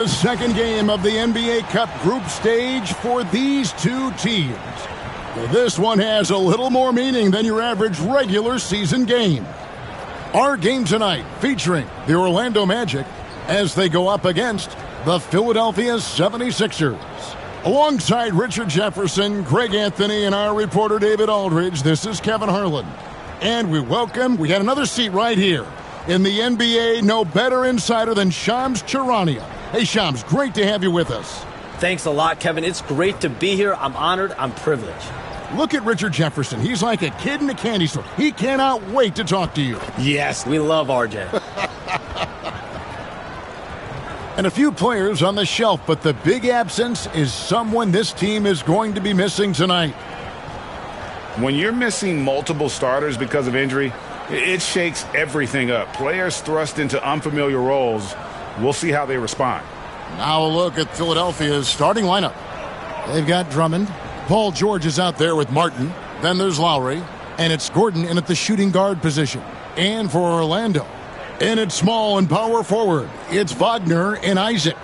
The second game of the NBA Cup group stage for these two teams. This one has a little more meaning than your average regular season game. Our game tonight featuring the Orlando Magic as they go up against the Philadelphia 76ers. Alongside Richard Jefferson, Greg Anthony, and our reporter David Aldridge, this is Kevin Harlan. And we got another seat right here in the NBA, no better insider than Shams Charania. Hey, Shams, great to have you with us. Thanks a lot, Kevin. It's great to be here. I'm honored. I'm privileged. Look at Richard Jefferson. He's like a kid in a candy store. He cannot wait to talk to you. Yes, we love RJ. And a few players on the shelf, but the big absence is someone this team is going to be missing tonight. When you're missing multiple starters because of injury, it shakes everything up. Players thrust into unfamiliar roles. We'll see how they respond. Now a look at Philadelphia's starting lineup. They've got Drummond. Paul George is out there with Martin. Then there's Lowry. And it's Gordon in at the shooting guard position. And for Orlando, in its small and power forward, it's Wagner and Isaac.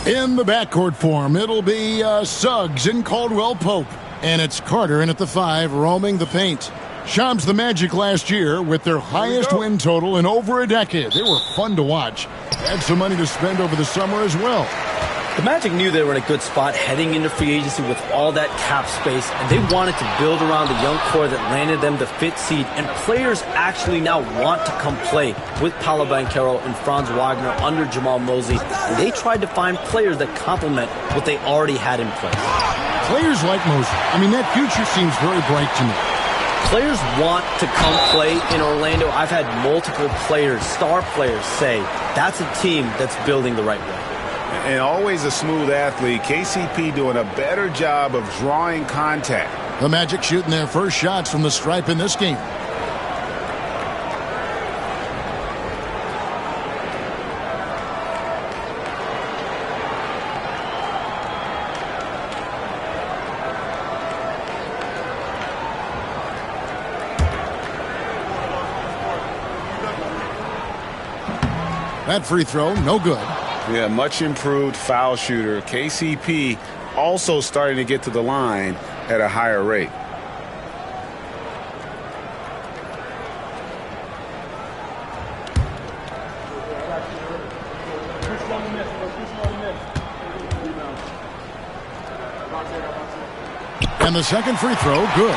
In the backcourt form, it'll be Suggs and Caldwell Pope. And it's Carter in at the 5, roaming the paint. Shams, the Magic last year with their highest win total in over a decade. They were fun to watch. Had some money to spend over the summer as well. The Magic knew they were in a good spot heading into free agency with all that cap space, and they wanted to build around the young core that landed them the 5th seed, and players actually now want to come play with Paolo Banchero and Franz Wagner under Jamal Mosley, and they tried to find players that complement what they already had in place. Players like Mosley, that future seems very bright to me. Players want to come play in Orlando. I've had multiple players, star players, say that's a team that's building the right way. And always a smooth athlete, KCP doing a better job of drawing contact. The Magic shooting their first shots from the stripe in this game. That free throw, no good. Yeah, much improved foul shooter. KCP also starting to get to the line at a higher rate. And the second free throw, good.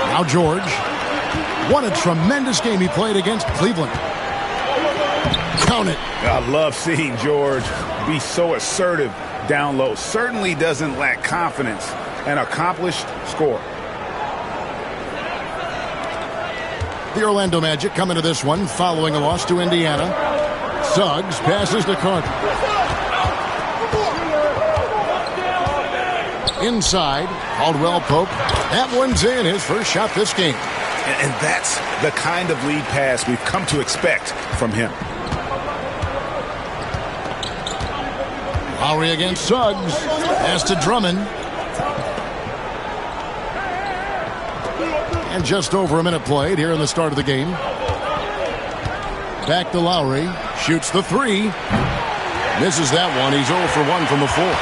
Now George. What a tremendous game he played against Cleveland. Count it. I love seeing George be so assertive down low. Certainly doesn't lack confidence. An accomplished scorer. The Orlando Magic come into this one following a loss to Indiana. Suggs passes to Carter. Inside, Caldwell Pope. That one's in, his first shot this game. And that's the kind of lead pass we've come to expect from him. Lowry against Suggs. Pass to Drummond. And just over a minute played here in the start of the game. Back to Lowry. Shoots the 3. Misses that one. He's 0 for 1 from the floor.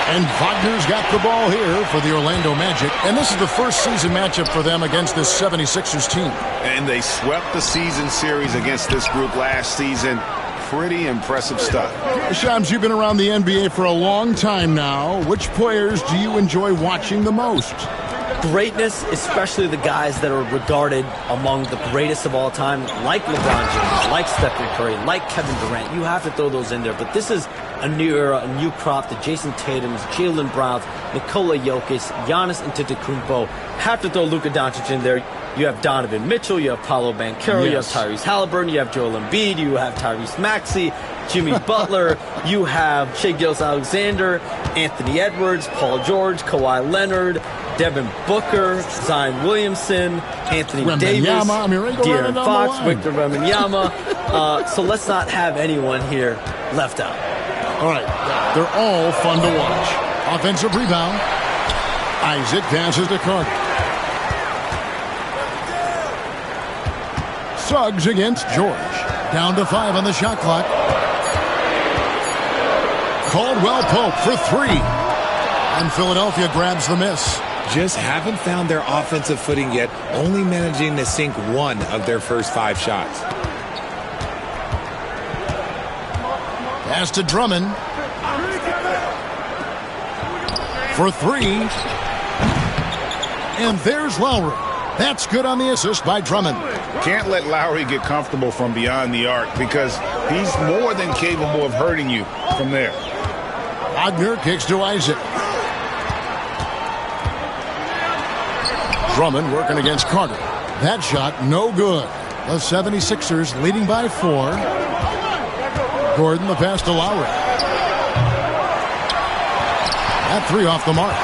And Wagner's got the ball here for the Orlando Magic. And this is the first season matchup for them against this 76ers team. And they swept the season series against this group last season. Pretty impressive stuff. Shams, you've been around the NBA for a long time now. Which players do you enjoy watching the most? Greatness, especially the guys that are regarded among the greatest of all time, like LeBron James, like Stephen Curry, like Kevin Durant. You have to throw those in there. But this is a new era, a new crop. The Jason Tatums, Jaylen Browns, Nikola Jokic, Giannis Antetokounmpo. Have to throw Luka Doncic in there. You have Donovan Mitchell, you have Paolo Banchero, You have Tyrese Halliburton, you have Joel Embiid, you have Tyrese Maxey, Jimmy Butler, you have Shai Gilgeous-Alexander, Anthony Edwards, Paul George, Kawhi Leonard, Devin Booker, Zion Williamson, Anthony Davis, De'Aaron Fox, Victor Wembanyama. So let's not have anyone here left out. All right, they're all fun to watch. Offensive rebound. Isaac passes to Carter. Suggs against George. Down to 5 on the shot clock. Caldwell Pope for 3. And Philadelphia grabs the miss. Just haven't found their offensive footing yet, only managing to sink 1 of their first 5 shots. Pass to Drummond. For 3. And there's Lowry. That's good on the assist by Drummond. Can't let Lowry get comfortable from beyond the arc because he's more than capable of hurting you from there. Wagner kicks to Isaac. Drummond working against Carter. That shot no good. The 76ers leading by 4. Gordon the pass to Lowry. That 3 off the mark.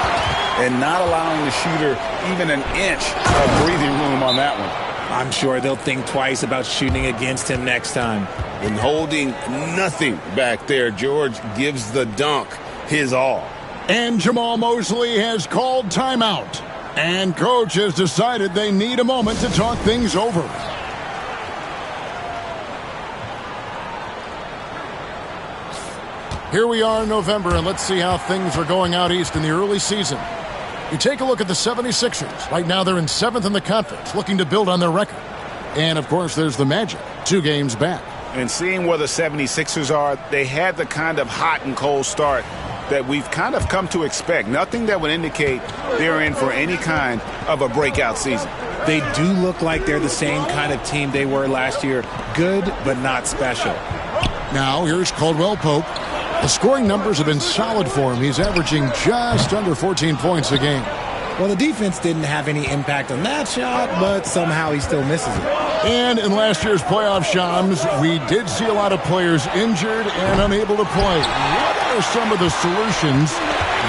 And not allowing the shooter even an inch of breathing room on that one. I'm sure they'll think twice about shooting against him next time. And holding nothing back there, George gives the dunk his all. And Jamal Mosley has called timeout. And coach has decided they need a moment to talk things over. Here we are in November, and let's see how things are going out east in the early season. You take a look at the 76ers. Right now they're in 7th in the conference, looking to build on their record. And, of course, there's the Magic, 2 games back. And seeing where the 76ers are, they had the kind of hot and cold start that we've kind of come to expect. Nothing that would indicate they're in for any kind of a breakout season. They do look like they're the same kind of team they were last year. Good, but not special. Now, here's Caldwell Pope. The scoring numbers have been solid for him. He's averaging just under 14 points a game. Well, the defense didn't have any impact on that shot, but somehow he still misses it. And in last year's playoff, Shams, we did see a lot of players injured and unable to play. What are some of the solutions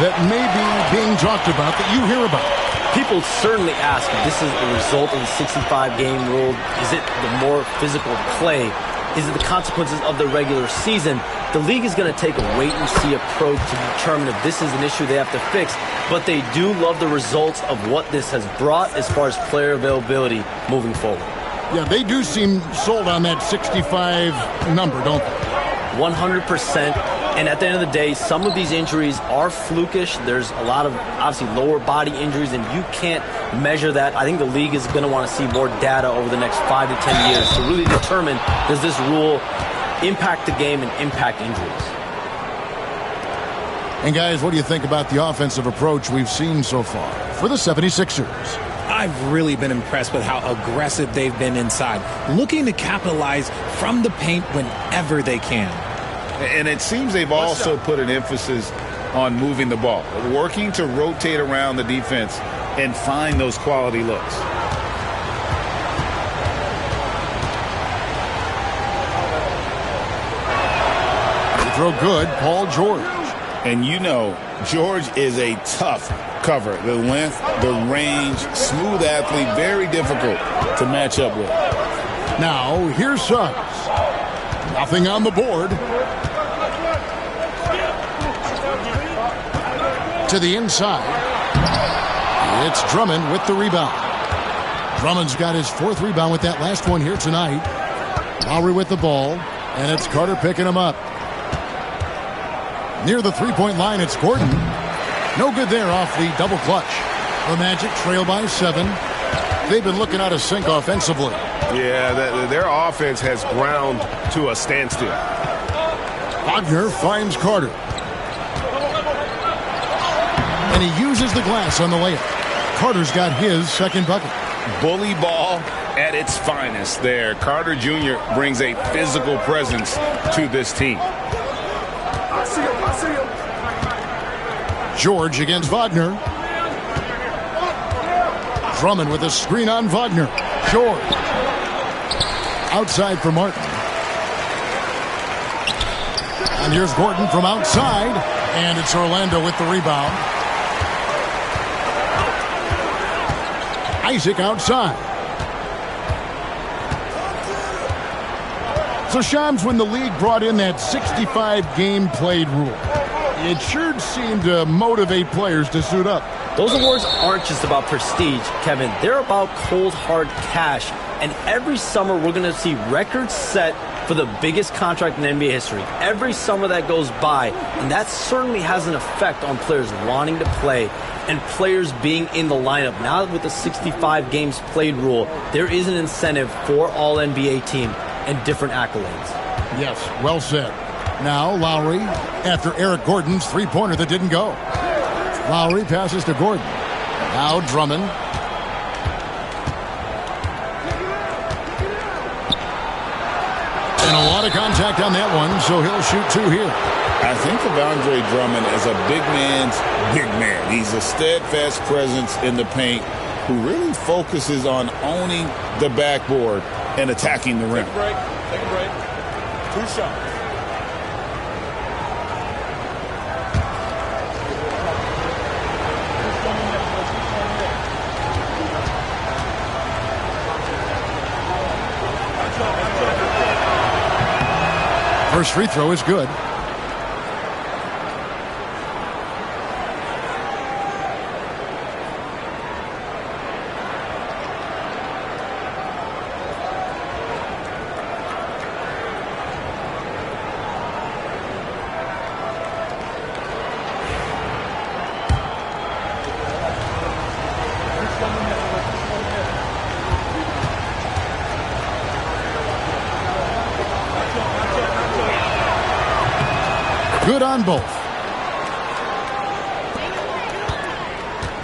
that may be being talked about that you hear about? People certainly ask if this is a result of the 65-game rule. Is it the more physical play? Is it the consequences of the regular season? The league is going to take a wait-and-see approach to determine if this is an issue they have to fix. But they do love the results of what this has brought as far as player availability moving forward. Yeah, they do seem sold on that 65 number, don't they? 100%. And at the end of the day, some of these injuries are flukish. There's a lot of, obviously, lower body injuries, and you can't measure that. I think the league is going to want to see more data over the next 5 to 10 years to really determine, does this rule impact the game and impact injuries? And, guys, what do you think about the offensive approach we've seen so far for the 76ers? I've really been impressed with how aggressive they've been inside, looking to capitalize from the paint whenever they can. And it seems they've also put an emphasis on moving the ball, working to rotate around the defense and find those quality looks. They throw good, Paul George. And you know, George is a tough cover. The length, the range, smooth athlete, very difficult to match up with. Now, here's Suggs. Nothing on the board. To the inside. It's Drummond with the rebound. Drummond's got his 4th rebound with that last one here tonight. Lowry with the ball, and it's Carter picking him up. Near the three-point line, it's Gordon. No good there off the double clutch. The Magic trail by 7. They've been looking out of sync offensively. Yeah, their offense has ground to a standstill. Wagner finds Carter. And he uses the glass on the layup. Carter's got his second bucket. Bully ball at its finest there. Carter Jr. brings a physical presence to this team. George against Wagner. Drummond with a screen on Wagner. George. Outside for Martin. And here's Gordon from outside. And it's Orlando with the rebound. Isaac outside. So, Shams, when the league brought in that 65-game played rule, it sure seemed to motivate players to suit up. Those awards aren't just about prestige, Kevin. They're about cold, hard cash. And every summer, we're going to see records set for the biggest contract in NBA history. Every summer that goes by, and that certainly has an effect on players wanting to play and players being in the lineup. Now with the 65 games played rule, there is an incentive for all NBA team and different accolades. Yes, well said. Now Lowry after Eric Gordon's three-pointer that didn't go. Lowry passes to Gordon. Now Drummond. And a lot of contact on that one, so he'll shoot two here. I think of Andre Drummond as a big man's big man. He's a steadfast presence in the paint who really focuses on owning the backboard and attacking the rim. Take a break. Take a break. 2 shots. First free throw is good. Good on both.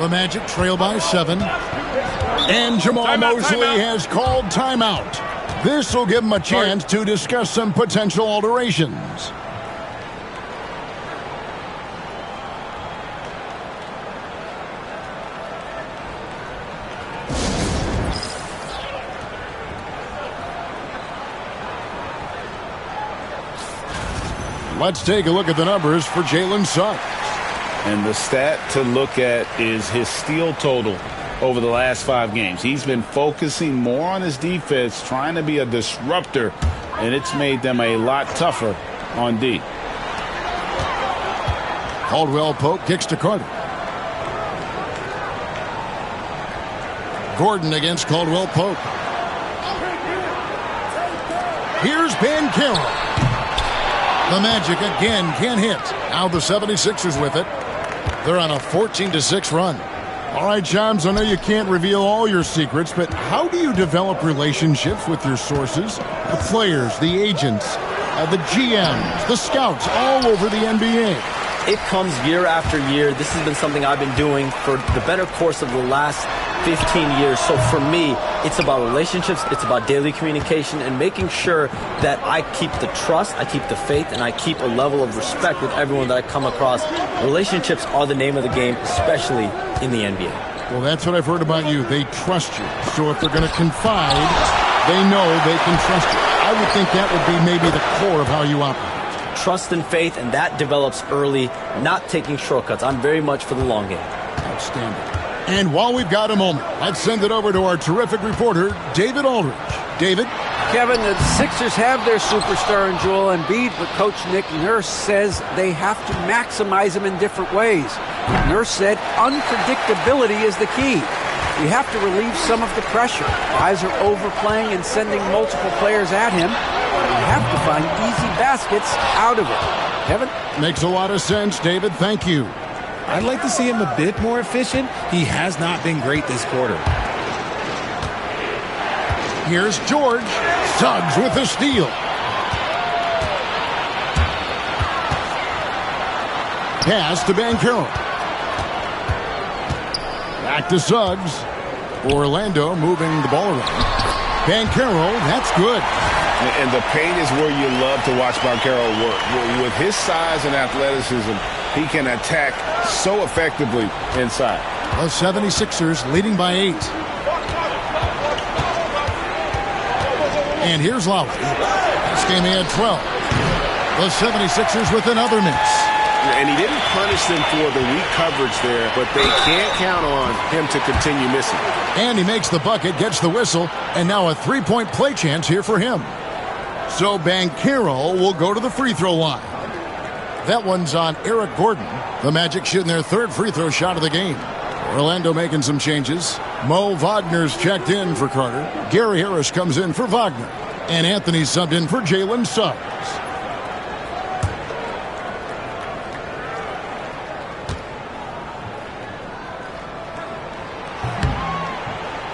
The Magic trail by 7. And Jamal Mosley has called timeout. This will give him a chance to discuss some potential alterations. Let's take a look at the numbers for Jalen Suggs. And the stat to look at is his steal total over the last 5 games. He's been focusing more on his defense, trying to be a disruptor, and it's made them a lot tougher on D. Caldwell Pope kicks to Carter. Gordon against Caldwell Pope. Here's Banchero. The Magic again can't hit. Now the 76ers with it. They're on a 14-6 run. All right, Shams, I know you can't reveal all your secrets, but how do you develop relationships with your sources? The players, the agents, the GMs, the scouts all over the NBA. It comes year after year. This has been something I've been doing for the better course of the last 15 years. So for me, it's about relationships, it's about daily communication and making sure that I keep the trust, I keep the faith, and I keep a level of respect with everyone that I come across. Relationships are the name of the game, especially in the NBA. Well, that's what I've heard about you. They trust you. So if they're going to confide, they know they can trust you. I would think that would be maybe the core of how you operate. Trust and faith, and that develops early, not taking shortcuts. I'm very much for the long game. Outstanding. And while we've got a moment, let's send it over to our terrific reporter, David Aldridge. David? Kevin, the Sixers have their superstar in Joel Embiid, but Coach Nick Nurse says they have to maximize him in different ways. Nurse said unpredictability is the key. You have to relieve some of the pressure. Guys are overplaying and sending multiple players at him. You have to find easy baskets out of it. Kevin? Makes a lot of sense, David. Thank you. I'd like to see him a bit more efficient. He has not been great this quarter. Here's George. Suggs with the steal. Pass to Banchero. Back to Suggs. Orlando moving the ball around. Banchero, that's good. And the paint is where you love to watch Banchero work. With his size and athleticism, he can attack so effectively inside. The 76ers leading by 8. And here's Lowry. This game he had 12. The 76ers with another miss. And he didn't punish them for the weak coverage there, but they can't count on him to continue missing. And he makes the bucket, gets the whistle, and now a three-point play chance here for him. So Banchero will go to the free throw line. That one's on Eric Gordon. The Magic shooting their third free throw shot of the game. Orlando making some changes. Mo Wagner's checked in for Carter. Gary Harris comes in for Wagner. And Anthony subbed in for Jalen Suggs.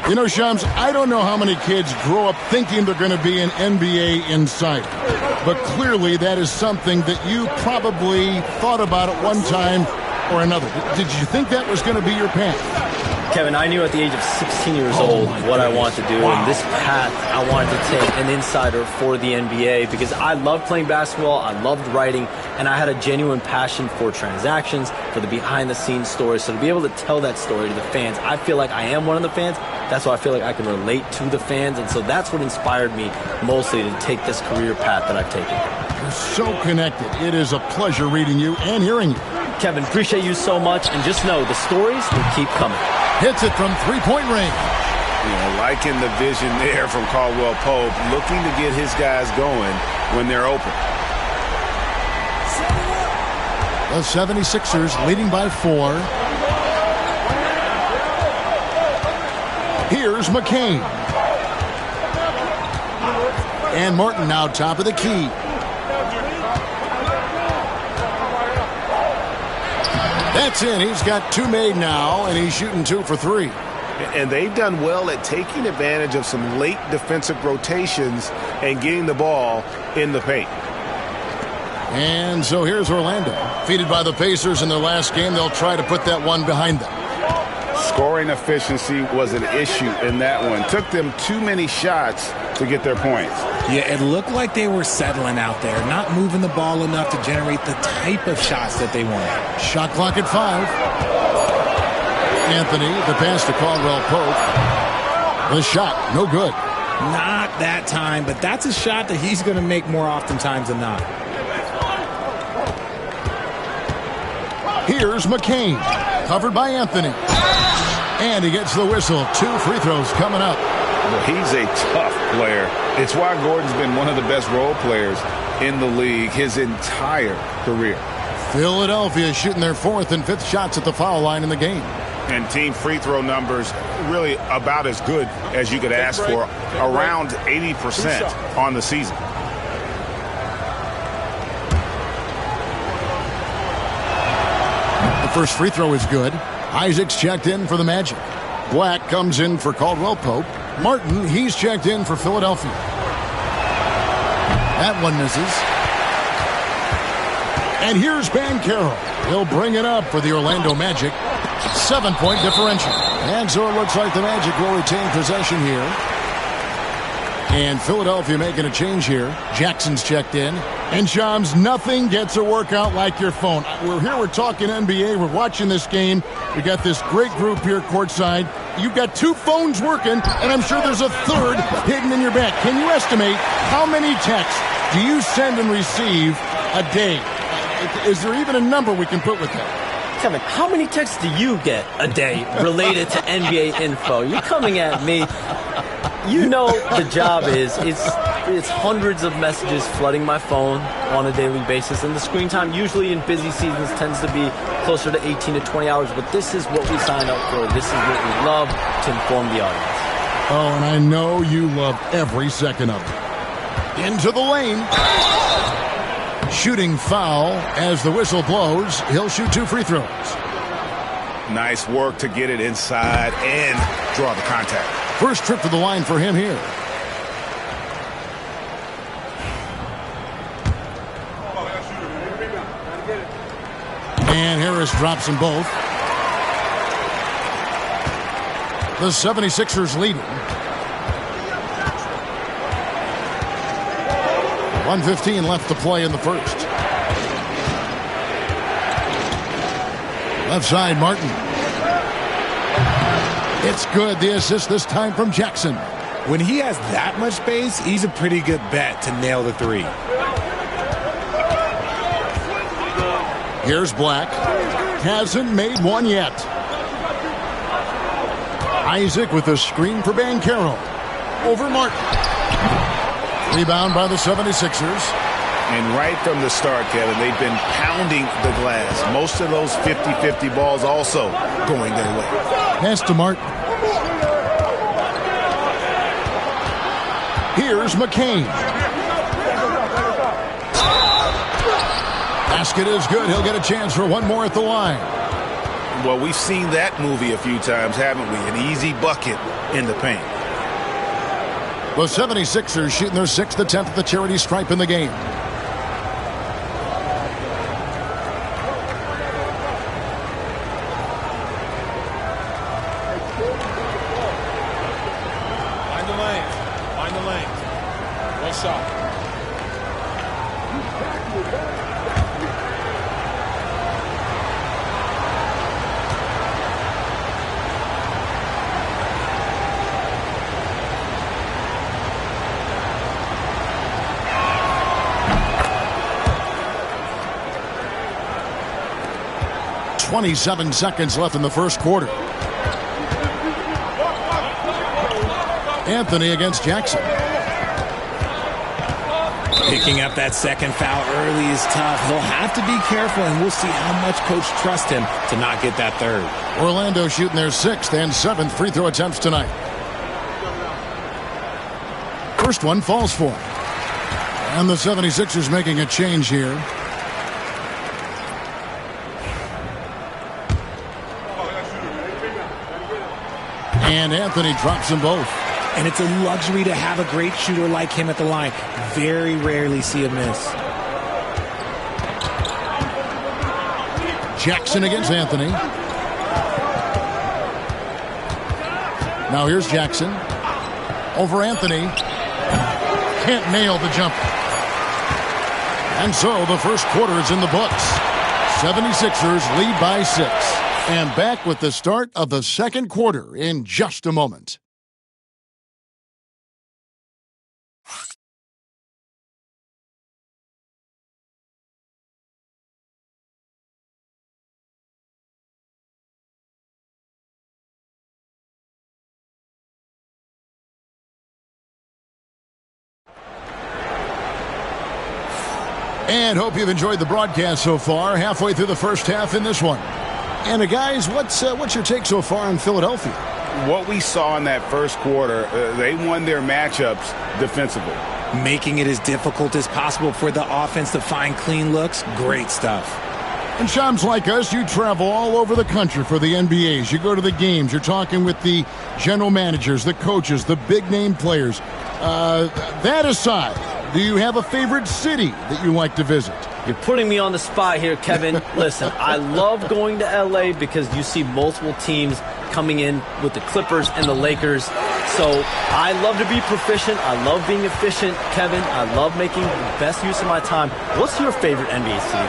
You know, Shams, I don't know how many kids grow up thinking they're going to be an NBA insider. But clearly that is something that you probably thought about at one time or another. Did you think that was going to be your path? Kevin, I knew at the age of 16 years old what I wanted to do, and this path I wanted to take an insider for the NBA because I loved playing basketball, I loved writing, and I had a genuine passion for transactions, for the behind-the-scenes stories. So to be able to tell that story to the fans, I feel like I am one of the fans. That's why I feel like I can relate to the fans, and so that's what inspired me mostly to take this career path that I've taken. You're so connected. It is a pleasure reading you and hearing you. Kevin, appreciate you so much, and just know the stories will keep coming. Hits it from three-point range. You know, liking the vision there from Caldwell Pope, looking to get his guys going when they're open. The 76ers leading by 4. Here's McCain. And Martin now top of the key. That's in. He's got 2 made now, and he's shooting 2 for 3. And they've done well at taking advantage of some late defensive rotations and getting the ball in the paint. And so here's Orlando. Defeated by the Pacers in their last game, they'll try to put that one behind them. Scoring efficiency was an issue in that one. Took them too many shots to get their points. Yeah, it looked like they were settling out there, not moving the ball enough to generate the type of shots that they wanted. Shot clock at 5. Anthony, the pass to Caldwell Pope. The shot, no good. Not that time, but that's a shot that he's going to make more oftentimes than not. Here's McCain, covered by Anthony. And he gets the whistle. 2 free throws coming up. Well, he's a tough player. It's why Gordon's been one of the best role players in the league his entire career. Philadelphia shooting their 4th and 5th shots at the foul line in the game. And team free throw numbers really about as good as you could ask for, around 80% on the season. The first free throw is good. Isaac's checked in for the Magic. Black comes in for Caldwell Pope. Martin, he's checked in for Philadelphia. That one misses. And here's Banchero. He'll bring it up for the Orlando Magic. 7-point differential. And so it looks like the Magic will retain possession here. And Philadelphia making a change here. Jackson's checked in. And Shams, nothing gets a workout like your phone. We're here, we're talking NBA, we're watching this game. We got this great group here courtside. You've got 2 phones working, and I'm sure there's a 3rd hidden in your back. Can you estimate how many texts do you send and receive a day? Is there even a number we can put with that? Kevin, how many texts do you get a day related to NBA info? You're coming at me. You know the job is, it's hundreds of messages flooding my phone on a daily basis, and the screen time usually in busy seasons tends to be closer to 18 to 20 hours, but this is what we signed up for. This is what we love to inform the audience. Oh, and I know you love every second of it. Into the lane. Shooting foul as the whistle blows. He'll shoot 2 free throws. Nice work to get it inside and draw the contact. First trip to the line for him here. And Harris drops them both. The 76ers leading. 1:15 left to play in the first. Left side, Martin. It's good. The assist this time from Jackson. When he has that much space, he's a pretty good bet to nail the 3. Here's Black. Hasn't made one yet. Isaac with a screen for Banchero. Over Martin. Rebound by the 76ers. And right from the start, Kevin, they've been pounding the glass. Most of those 50-50 balls also going their way. Pass to Martin. Here's McCain. Basket is good. He'll get a chance for one more at the line. Well, we've seen that movie a few times, haven't we? An easy bucket in the paint. The 76ers shooting their 6th attempt at the charity stripe in the game. Find the lane. Find the lane. One shot. 27 seconds left in the first quarter. Anthony against Jackson. Picking up that second foul early is tough. He'll have to be careful, and we'll see how much coach trusts him to not get that third. Orlando shooting their 6th and 7th free throw attempts tonight. First one falls for him. And the 76ers making a change here. And Anthony drops them both. And it's a luxury to have a great shooter like him at the line. Very rarely see a miss. Jackson against Anthony. Now here's Jackson. Over Anthony. Can't nail the jumper. And so the first quarter is in the books. 76ers lead by 6. And back with the start of the second quarter in just a moment. And hope you've enjoyed the broadcast so far. Halfway through the first half in this one. And guys, what's your take so far on Philadelphia? What we saw in that first quarter, they won their matchups defensively. Making it as difficult as possible for the offense to find clean looks. Great stuff. And Shams, like us, you travel all over the country for the NBAs. You go to the games. You're talking with the general managers, the coaches, the big-name players. That aside, do you have a favorite city that you like to visit? You're putting me on the spot here, Kevin. Listen, I love going to L.A. because you see multiple teams coming in with the Clippers and the Lakers. So I love to be proficient. I love being efficient, Kevin. I love making the best use of my time. What's your favorite NBA city?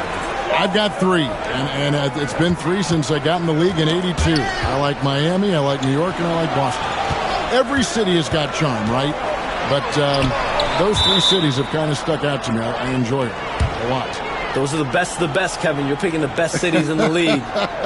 I've got 3, and it's been 3 since I got in the league in '82. I like Miami, I like New York, and I like Boston. Every city has got charm, right? But those 3 cities have kind of stuck out to me. I enjoy it a lot. Those are the best of the best, Kevin. You're picking the best cities in the league.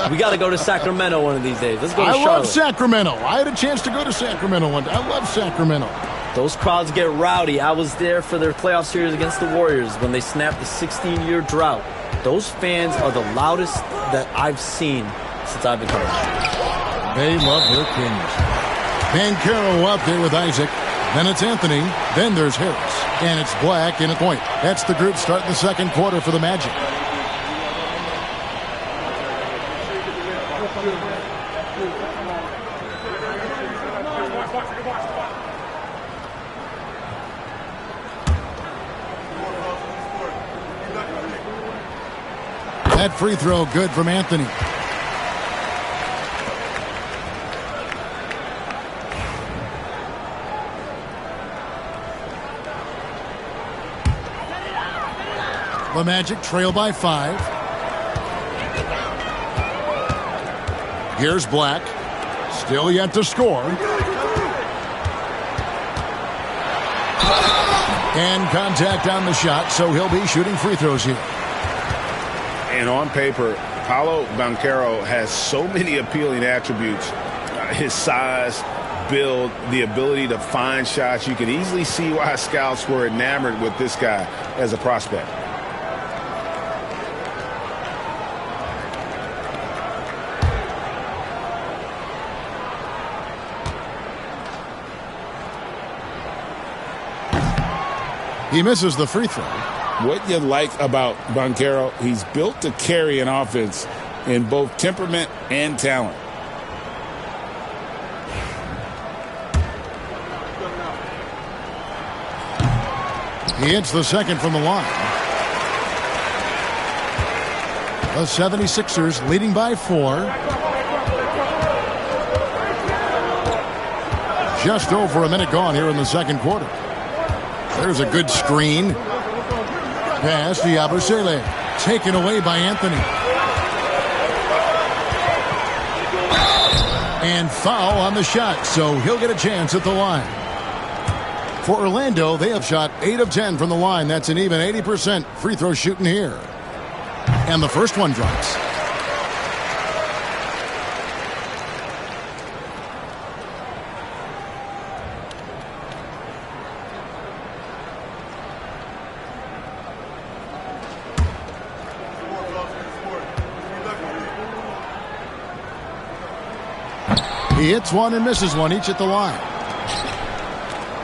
We got to go to Sacramento one of these days. Let's go to Charlotte. I love Sacramento. I had a chance to go to Sacramento one day. I love Sacramento. Those crowds get rowdy. I was there for their playoff series against the Warriors when they snapped the 16-year drought. Those fans are the loudest that I've seen since I've been coming. They love their kings. Banchero out there with Isaac. Then it's Anthony. Then there's Harris. And it's Black in a point. That's the group starting the second quarter for the Magic. That free throw good from Anthony. The Magic trail by 5. Here's Black. Still yet to score. And contact on the shot, so he'll be shooting free throws here. And on paper, Paolo Banchero has so many appealing attributes. His size, build, the ability to find shots. You can easily see why scouts were enamored with this guy as a prospect. He misses the free throw. What you like about Banchero, he's built to carry an offense in both temperament and talent. He hits the second from the line. The 76ers leading by 4. Just over a minute gone here in the second quarter. There's a good screen. Pass to Yabusele. Taken away by Anthony. And foul on the shot, so he'll get a chance at the line. For Orlando, they have shot 8 of 10 from the line. That's an even 80% free throw shooting here. And the first one drops. He hits one and misses one, each at the line.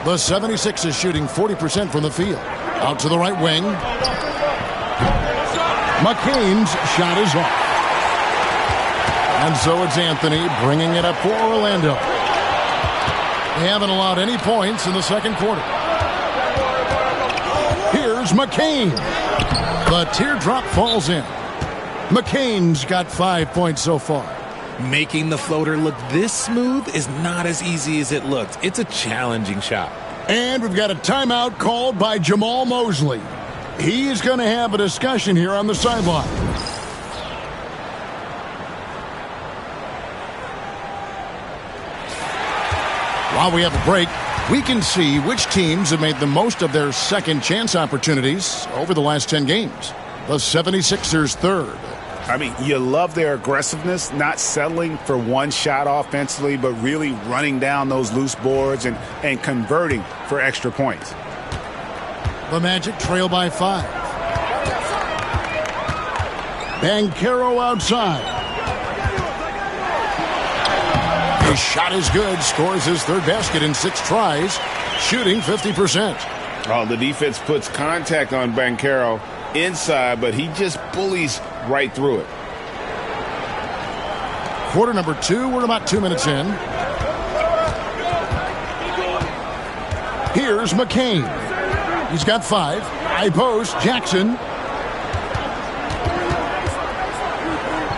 The 76ers shooting 40% from the field. Out to the right wing. McCain's shot is off. And so it's Anthony bringing it up for Orlando. They haven't allowed any points in the second quarter. Here's McCain. The teardrop falls in. McCain's got 5 points so far. Making the floater look this smooth is not as easy as it looked. It's a challenging shot. And we've got a timeout called by Jamal Mosley. He's going to have a discussion here on the sideline. While we have a break, we can see which teams have made the most of their second chance opportunities over the last 10 games. The 76ers third. I mean, you love their aggressiveness, not settling for one shot offensively, but really running down those loose boards and converting for extra points. The Magic trail by 5. Banchero outside. His shot is good. Scores his third basket in 6 tries. Shooting 50%. Oh, the defense puts contact on Banchero inside, but he just bullies right through it. Quarter number 2. We're about 2 minutes in. Here's McCain. He's got 5. High post. Jackson.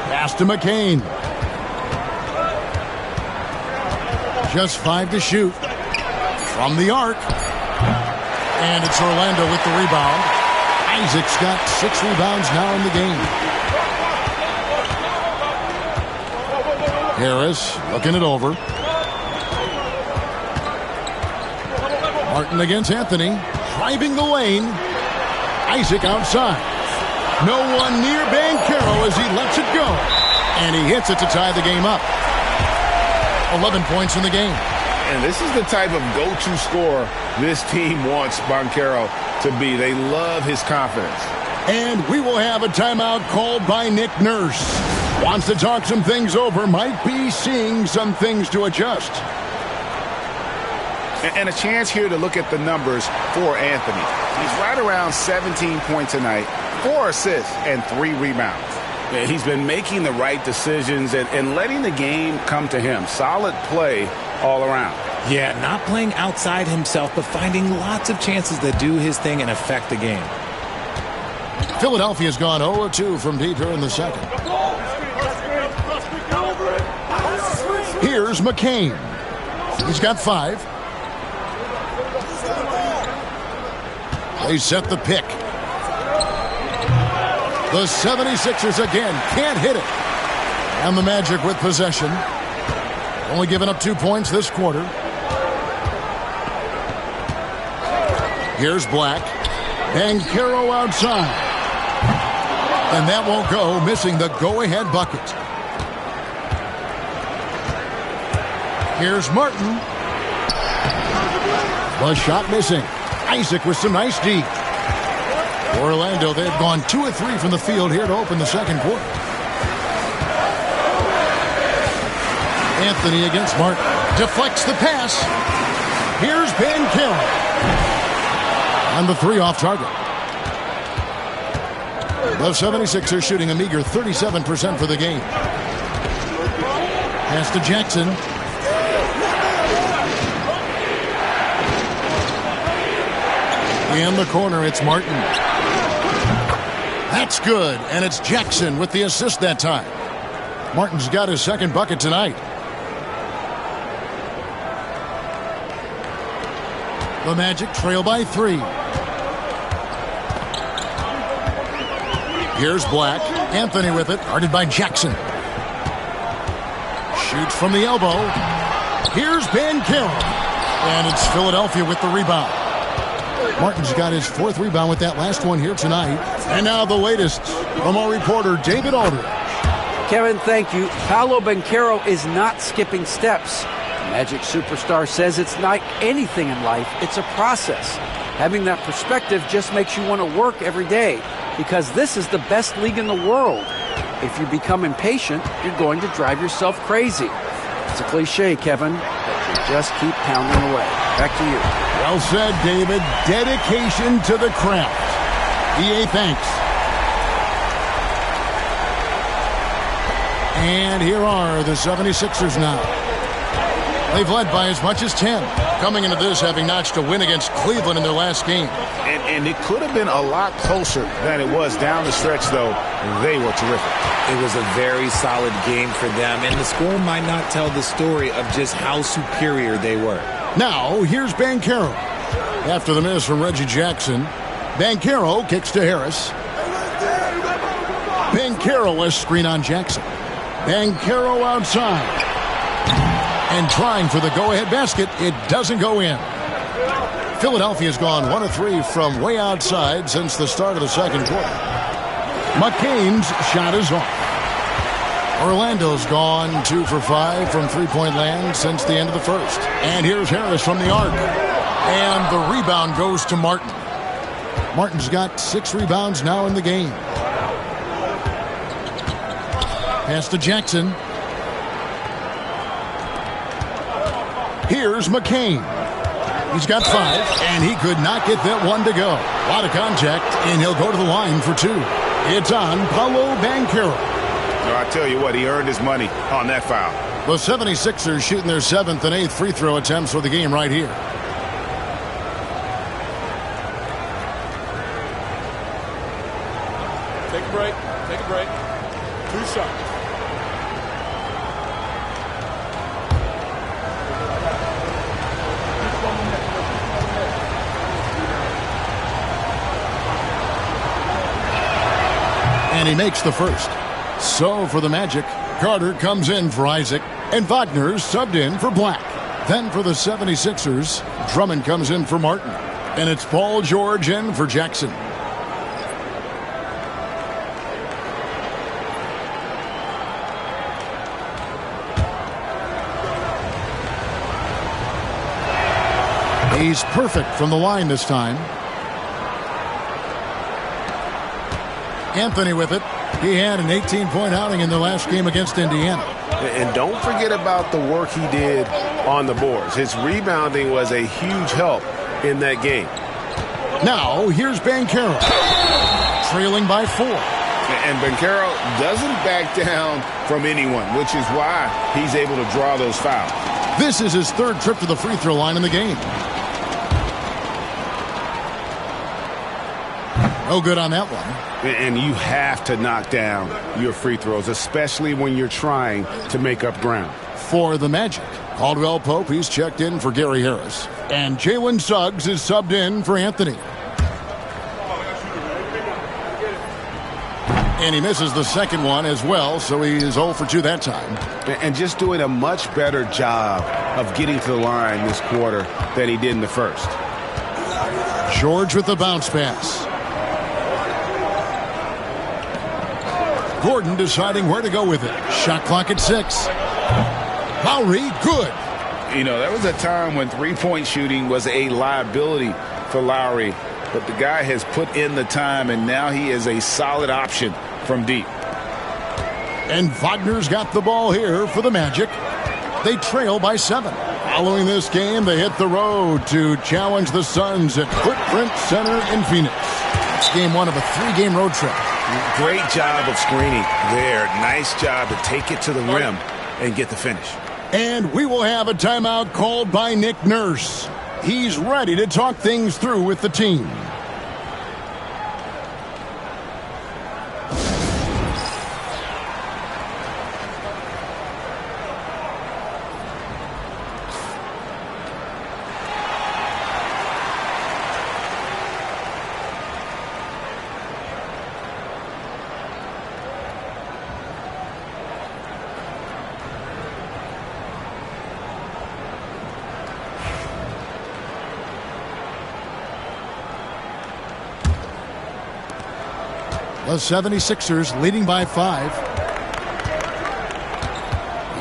Pass to McCain. Just 5 to shoot. From the arc. And it's Orlando with the rebound. Isaac's got 6 rebounds now in the game. Harris looking it over. Martin against Anthony. Driving the lane. Isaac outside. No one near Banchero as he lets it go. And he hits it to tie the game up. 11 points in the game. And this is the type of go-to scorer this team wants Banchero to be. They love his confidence. And we will have a timeout called by Nick Nurse. Wants to talk some things over. Might be seeing some things to adjust. And a chance here to look at the numbers for Anthony. He's right around 17 points tonight, 4 assists, and 3 rebounds. He's been making the right decisions and letting the game come to him. Solid play all around. Yeah, not playing outside himself, but finding lots of chances to do his thing and affect the game. Philadelphia's gone 0-2 from deep here in the second. Here's McCain. He's got 5. They set the pick. The 76ers again can't hit it. And the Magic with possession. Only giving up 2 points this quarter. Here's Black. Banchero outside. And that won't go, missing the go-ahead bucket. Here's Martin. The shot missing. Isaac with some nice D. Orlando, they've gone 2 of 3 from the field here to open the second quarter. Anthony against Martin. Deflects the pass. Here's Banchero. On the 3 off target. The 76ers shooting a meager 37% for the game. Pass to Jackson. In the corner, it's Martin. That's good, and it's Jackson with the assist that time. Martin's got his second bucket tonight. The Magic trail by 3. Here's Black. Anthony with it, guarded by Jackson. Shoots from the elbow. Here's Banchero. And it's Philadelphia with the rebound. Martin's got his 4th rebound with that last one here tonight. And now the latest from our reporter, David Aldridge. Kevin, thank you. Paolo Banchero is not skipping steps. The Magic superstar says it's like anything in life. It's a process. Having that perspective just makes you want to work every day because this is the best league in the world. If you become impatient, you're going to drive yourself crazy. It's a cliche, Kevin, but you just keep pounding away. Back to you. Well said, David. Dedication to the craft. EA thanks. And here are the 76ers now. They've led by as much as 10. Coming into this having notched a win against Cleveland in their last game. And it could have been a lot closer than it was down the stretch, though. They were terrific. It was a very solid game for them, and the score might not tell the story of just how superior they were. Now, here's Banchero. After the miss from Reggie Jackson, Banchero kicks to Harris. Banchero a screen on Jackson. Banchero outside. And trying for the go-ahead basket, it doesn't go in. Philadelphia's gone 1 of 3 from way outside since the start of the second quarter. McCain's shot is off. Orlando's gone 2 for 5 from three-point land since the end of the first. And here's Harris from the arc. And the rebound goes to Martin. Martin's got 6 rebounds now in the game. Pass to Jackson. Here's McCain. He's got 5, and he could not get that one to go. A lot of contact, and he'll go to the line for 2. It's on Paolo Banchero. No, I tell you what, he earned his money on that foul. The 76ers shooting their 7th and 8th free throw attempts for the game right here. Take a break. Take a break. 2 shots. And he makes the first. So for the Magic, Carter comes in for Isaac, and Wagner subbed in for Black. Then for the 76ers, Drummond comes in for Martin, and it's Paul George in for Jackson. He's perfect from the line this time. Anthony with it. He had an 18-point outing in their last game against Indiana. And don't forget about the work he did on the boards. His rebounding was a huge help in that game. Now, here's Banchero, trailing by 4. And Banchero doesn't back down from anyone, which is why he's able to draw those fouls. This is his 3rd trip to the free throw line in the game. No good on that one. And you have to knock down your free throws, especially when you're trying to make up ground. For the Magic, Caldwell Pope, he's checked in for Gary Harris. And Jalen Suggs is subbed in for Anthony. And he misses the second one as well, so he is 0 for 2 that time. And just doing a much better job of getting to the line this quarter than he did in the first. George with the bounce pass. Gordon deciding where to go with it. Shot clock at 6. Lowry, good. You know, there was a time when three-point shooting was a liability for Lowry, but the guy has put in the time, and now he is a solid option from deep. And Wagner's got the ball here for the Magic. They trail by 7. Following this game, they hit the road to challenge the Suns at Footprint Center in Phoenix. It's game one of a 3-game road trip. Great job of screening there. Nice job to take it to the rim and get the finish. And we will have a timeout called by Nick Nurse. He's ready to talk things through with the team. The 76ers leading by 5.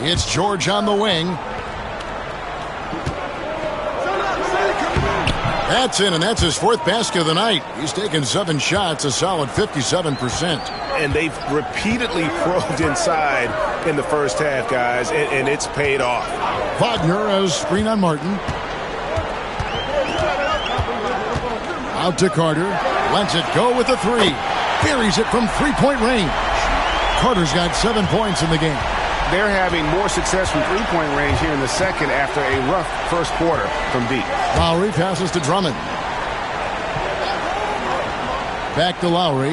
It's George on the wing. That's in, and that's his 4th basket of the night. He's taken 7 shots, a solid 57%. And they've repeatedly probed inside in the first half, guys, and it's paid off. Wagner has screen on Martin. Out to Carter. Lets it go with the 3. Buries it from 3-point range. Carter's got 7 points in the game. They're having more success from 3-point range here in the second after a rough first quarter from deep. Lowry passes to Drummond. Back to Lowry.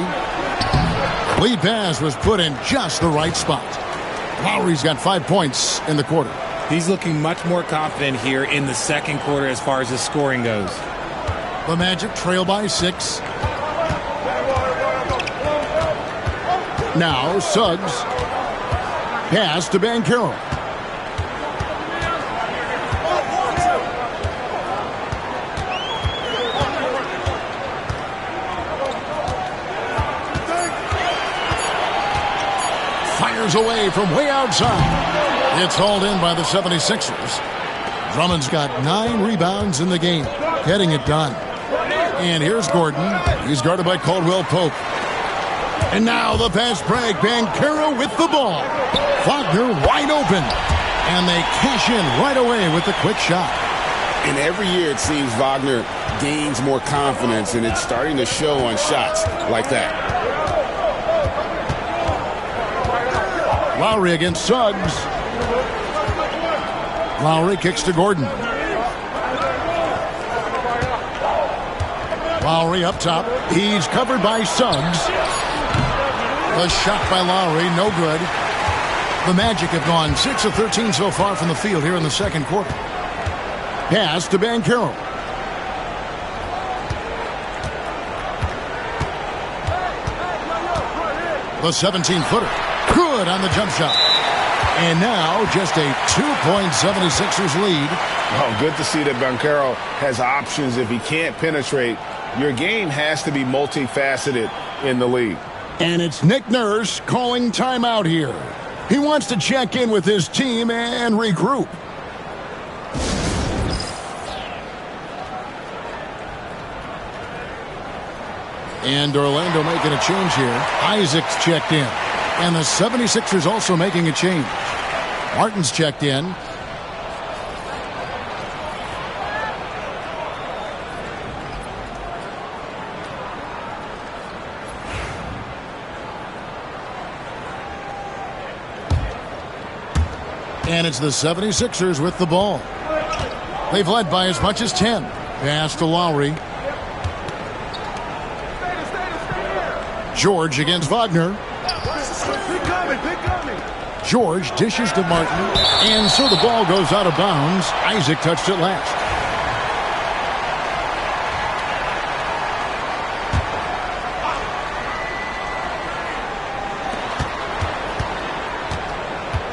Lead pass was put in just the right spot. Lowry's got 5 points in the quarter. He's looking much more confident here in the second quarter as far as his scoring goes. The Magic trail by 6. Now Suggs. Pass to Banchero. Fires away from way outside. It's hauled in by the 76ers. Drummond's got 9 rebounds in the game, getting it done. And here's Gordon. He's guarded by Caldwell Pope. And now the fast break. Banchero with the ball. Wagner wide open. And they cash in right away with the quick shot. And every year it seems Wagner gains more confidence, and it's starting to show on shots like that. Lowry against Suggs. Lowry kicks to Gordon. Lowry up top. He's covered by Suggs. The shot by Lowry, no good. The Magic have gone 6 of 13 so far from the field here in the second quarter. Pass to Banchero. The 17-footer. Good on the jump shot. And now just a 2-point 76ers lead. Oh, good to see that Banchero has options. If he can't penetrate, your game has to be multifaceted in the league. And it's Nick Nurse calling timeout here. He wants to check in with his team and regroup. And Orlando making a change here. Isaac's checked in. And the 76ers also making a change. Martin's checked in. And it's the 76ers with the ball. They've led by as much as 10. Pass to Lowry. George against Wagner. George dishes to Martin. And so the ball goes out of bounds. Isaac touched it last.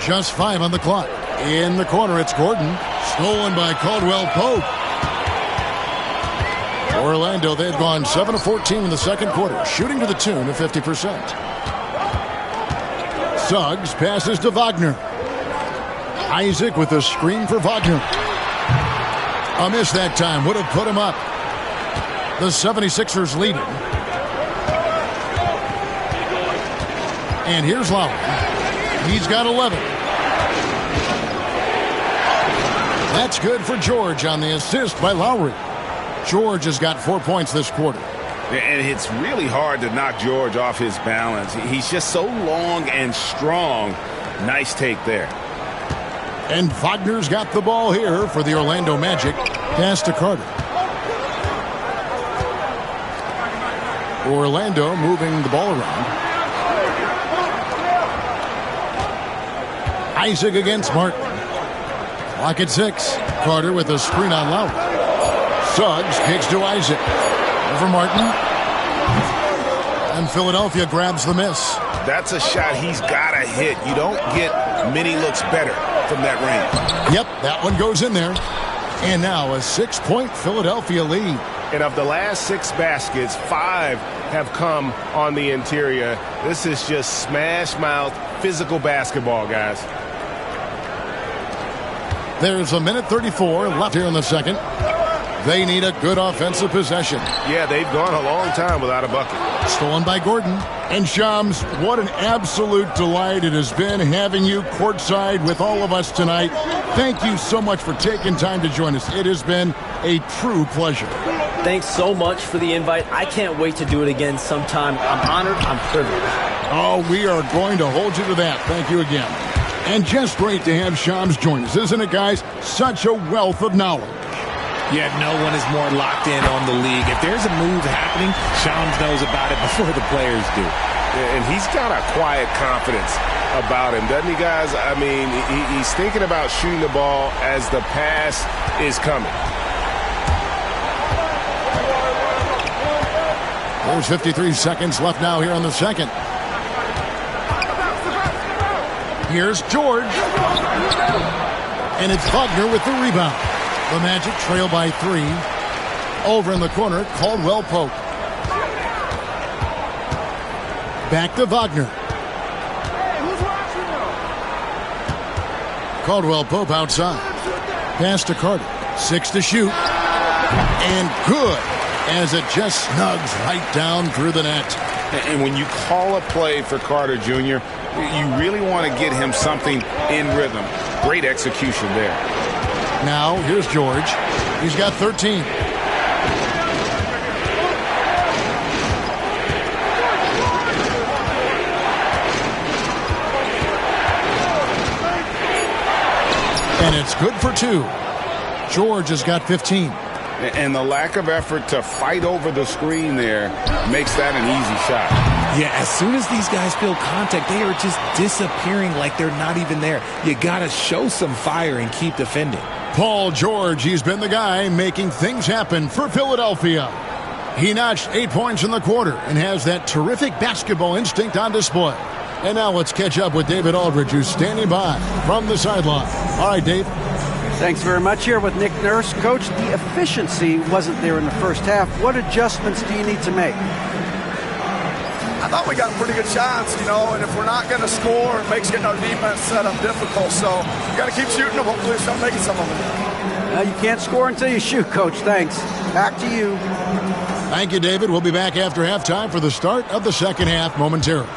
Just 5 on the clock. In the corner, it's Gordon. Stolen by Caldwell Pope. Orlando, they've gone 7 of 14 in the second quarter, shooting to the tune of 50%. Suggs passes to Wagner. Isaac with a screen for Wagner. A miss that time. Would have put him up. The 76ers leading. And here's Lowry. He's got 11. That's good for George on the assist by Lowry. George has got 4 points this quarter. And it's really hard to knock George off his balance. He's just so long and strong. Nice take there. And Wagner's got the ball here for the Orlando Magic. Pass to Carter. Orlando moving the ball around. Isaac against Martin. Clock at 6. Carter with a screen on Lowry. Suggs kicks to Isaac. Over Martin. And Philadelphia grabs the miss. That's a shot he's got to hit. You don't get many looks better from that range. Yep, that one goes in there. And now a 6-point Philadelphia lead. And of the last 6 baskets, 5 have come on the interior. This is just smash mouth, physical basketball, guys. There's a minute 34 left here in the second. They need a good offensive possession. Yeah, they've gone a long time without a bucket. Stolen by Gordon. And Shams, what an absolute delight it has been having you courtside with all of us tonight. Thank you so much for taking time to join us. It has been a true pleasure. Thanks so much for the invite. I can't wait to do it again sometime. I'm honored. I'm privileged. Oh, we are going to hold you to that. Thank you again. And just great to have Shams join us, isn't it, guys? Such a wealth of knowledge. Yeah, no one is more locked in on the league. If there's a move happening, Shams knows about it before the players do. And he's got a quiet confidence about him, doesn't he, guys? I mean, he's thinking about shooting the ball as the pass is coming. There's 53 seconds left now here on the second. Here's George. And it's Wagner with the rebound. The Magic trail by 3. Over in the corner, Caldwell Pope. Back to Wagner. Caldwell Pope outside. Pass to Carter. 6 to shoot. And good, as it just snugs right down through the net. And when you call a play for Carter Jr., you really want to get him something in rhythm. Great execution there. Now, here's George. He's got 13. And it's good for 2. George has got 15. And the lack of effort to fight over the screen there makes that an easy shot. Yeah, as soon as these guys feel contact, they are just disappearing like they're not even there. You got to show some fire and keep defending. Paul George, he's been the guy making things happen for Philadelphia. He notched 8 points in the quarter and has that terrific basketball instinct on display. And now let's catch up with David Aldridge, who's standing by from the sideline. All right, Dave. Thanks very much. Here with Nick Nurse. Coach, the efficiency wasn't there in the first half. What adjustments do you need to make? I thought we got pretty good shots, and if we're not going to score, it makes getting our defense set up difficult. So we got to keep shooting them. Hopefully start making some of them. You can't score until you shoot, Coach. Thanks. Back to you. Thank you, David. We'll be back after halftime for the start of the second half momentarily.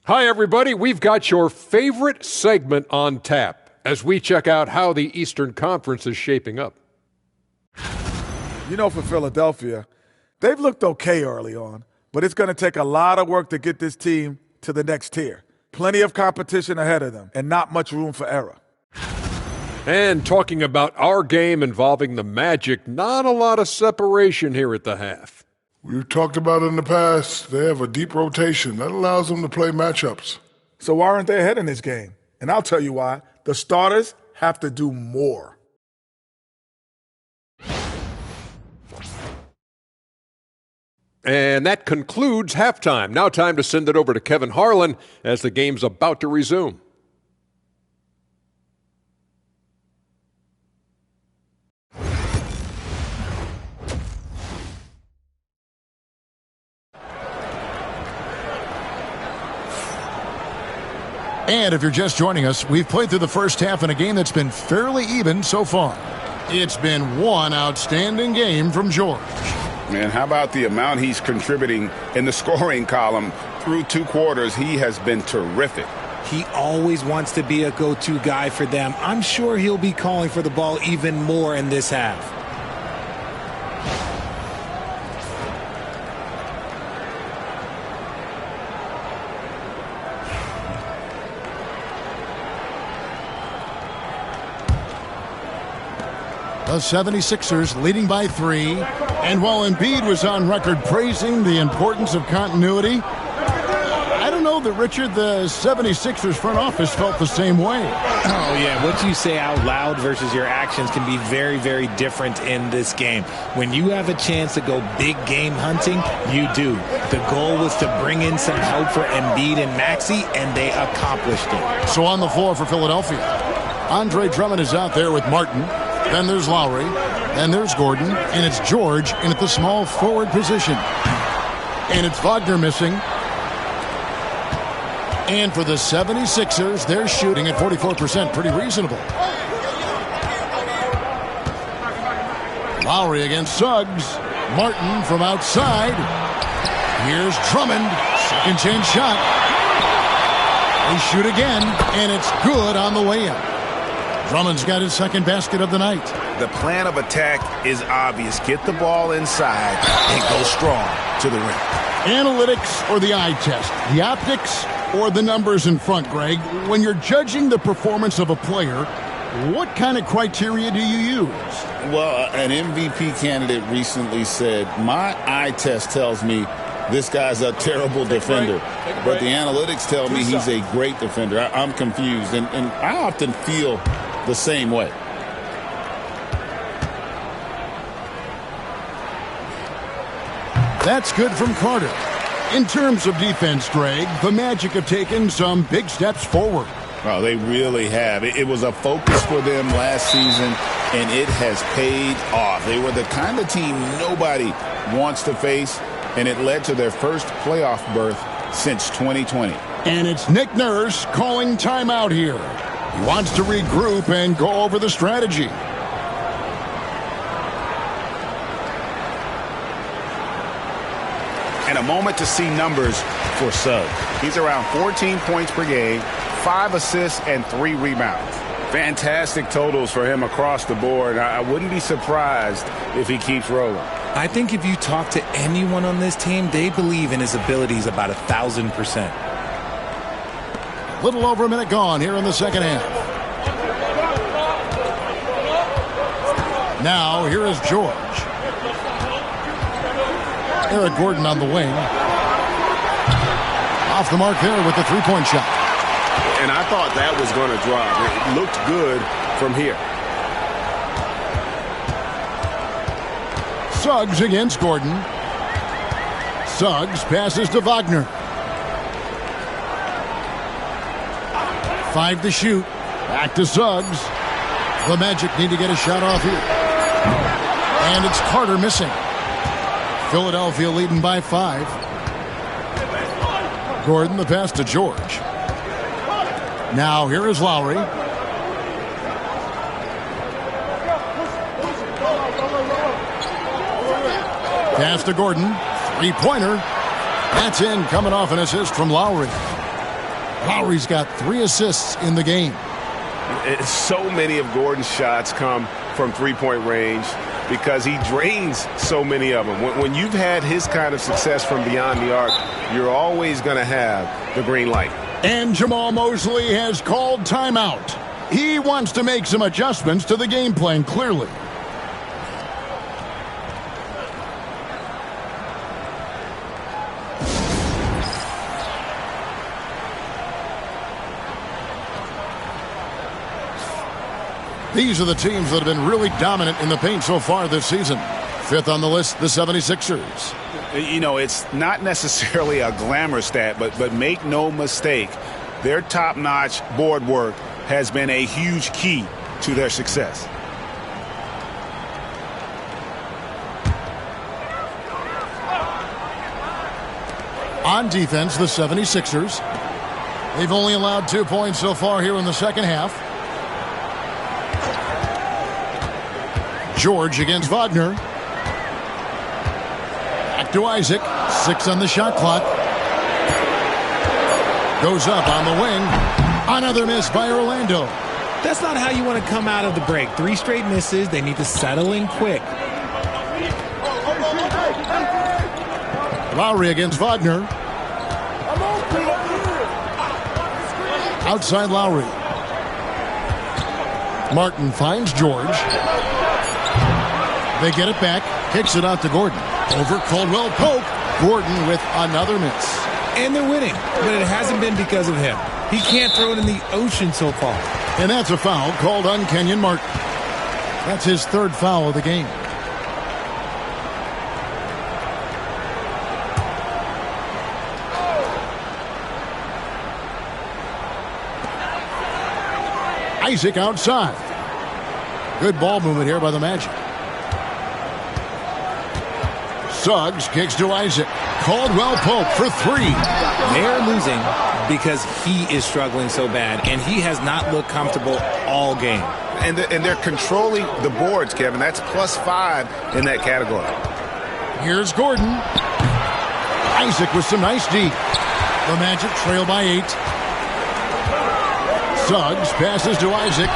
Hi, everybody. We've got your favorite segment on tap as we check out how the Eastern Conference is shaping up. For Philadelphia, they've looked okay early on, but it's going to take a lot of work to get this team to the next tier. Plenty of competition ahead of them and not much room for error. And talking about our game involving the Magic, not a lot of separation here at the half. We've talked about it in the past. They have a deep rotation. That allows them to play matchups. So why aren't they ahead in this game? And I'll tell you why. The starters have to do more. And that concludes halftime. Now time to send it over to Kevin Harlan as the game's about to resume. And if you're just joining us, we've played through the first half in a game that's been fairly even so far. It's been one outstanding game from George. Man, how about the amount he's contributing in the scoring column through 2 quarters? He has been terrific. He always wants to be a go-to guy for them. I'm sure he'll be calling for the ball even more in this half. The 76ers leading by 3. And while Embiid was on record praising the importance of continuity, I don't know that, Richard, the 76ers front office felt the same way. Oh, yeah. What you say out loud versus your actions can be very, very different in this game. When you have a chance to go big game hunting, you do. The goal was to bring in some help for Embiid and Maxey, and they accomplished it. So on the floor for Philadelphia, Andre Drummond is out there with Martin. Then there's Lowry, then there's Gordon, and it's George in at the small forward position. And it's Wagner missing. And for the 76ers, they're shooting at 44%, pretty reasonable. Lowry against Suggs. Martin from outside. Here's Drummond, second chance shot. They shoot again, and it's good on the way in. Drummond's got his second basket of the night. The plan of attack is obvious. Get the ball inside and go strong to the rim. Analytics or the eye test? The optics or the numbers in front, Greg? When you're judging the performance of a player, what kind of criteria do you use? Well, an MVP candidate recently said, my eye test tells me this guy's a terrible defender, but the analytics tell me he's a great defender. I'm confused, and I often feel the same way. That's good from Carter. In terms of defense, Greg, the Magic have taken some big steps forward. Oh, they really have. It was a focus for them last season, and it has paid off. They were the kind of team nobody wants to face, and it led to their first playoff berth since 2020. And it's Nick Nurse calling timeout here. He wants to regroup and go over the strategy. And a moment to see numbers for Suggs. He's around 14 points per game, 5 assists, and 3 rebounds. Fantastic totals for him across the board. I wouldn't be surprised if he keeps rolling. I think if you talk to anyone on this team, they believe in his abilities about 1,000%. A little over a minute gone here in the second half. Now, here is George. Eric Gordon on the wing. Off the mark there with the three-point shot. And I thought that was going to drop. It looked good from here. Suggs against Gordon. Suggs passes to Wagner. 5 to shoot. Back to Suggs. The Magic need to get a shot off here. And it's Carter missing. Philadelphia leading by 5. Gordon the pass to George. Now here is Lowry. Pass to Gordon. Three-pointer. That's in, coming off an assist from Lowry. Lowry's got 3 assists in the game. So many of Gordon's shots come from three-point range because he drains so many of them. When you've had his kind of success from beyond the arc, you're always going to have the green light. And Jamal Mosley has called timeout. He wants to make some adjustments to the game plan, clearly. These are the teams that have been really dominant in the paint so far this season. 5th on the list, the 76ers. You know, it's not necessarily a glamour stat, but make no mistake, their top-notch board work has been a huge key to their success. On defense, the 76ers. They've only allowed 2 points so far here in the second half. George against Wagner. Back to Isaac. 6 on the shot clock. Goes up on the wing. Another miss by Orlando. That's not how you want to come out of the break. 3 straight misses. They need to settle in quick. Lowry against Wagner. Outside Lowry. Martin finds George. They get it back. Kicks it out to Gordon. Over Caldwell Pope. Gordon with another miss. And they're winning, but it hasn't been because of him. He can't throw it in the ocean so far. And that's a foul called on Kenyon Martin. That's his 3rd foul of the game. Isaac outside. Good ball movement here by the Magic. Suggs kicks to Isaac. Caldwell Pope for 3. They're losing because he is struggling so bad, and he has not looked comfortable all game. And they're controlling the boards, Kevin. That's +5 in that category. Here's Gordon. Isaac with some nice deep. The Magic trail by 8. Suggs passes to Isaac.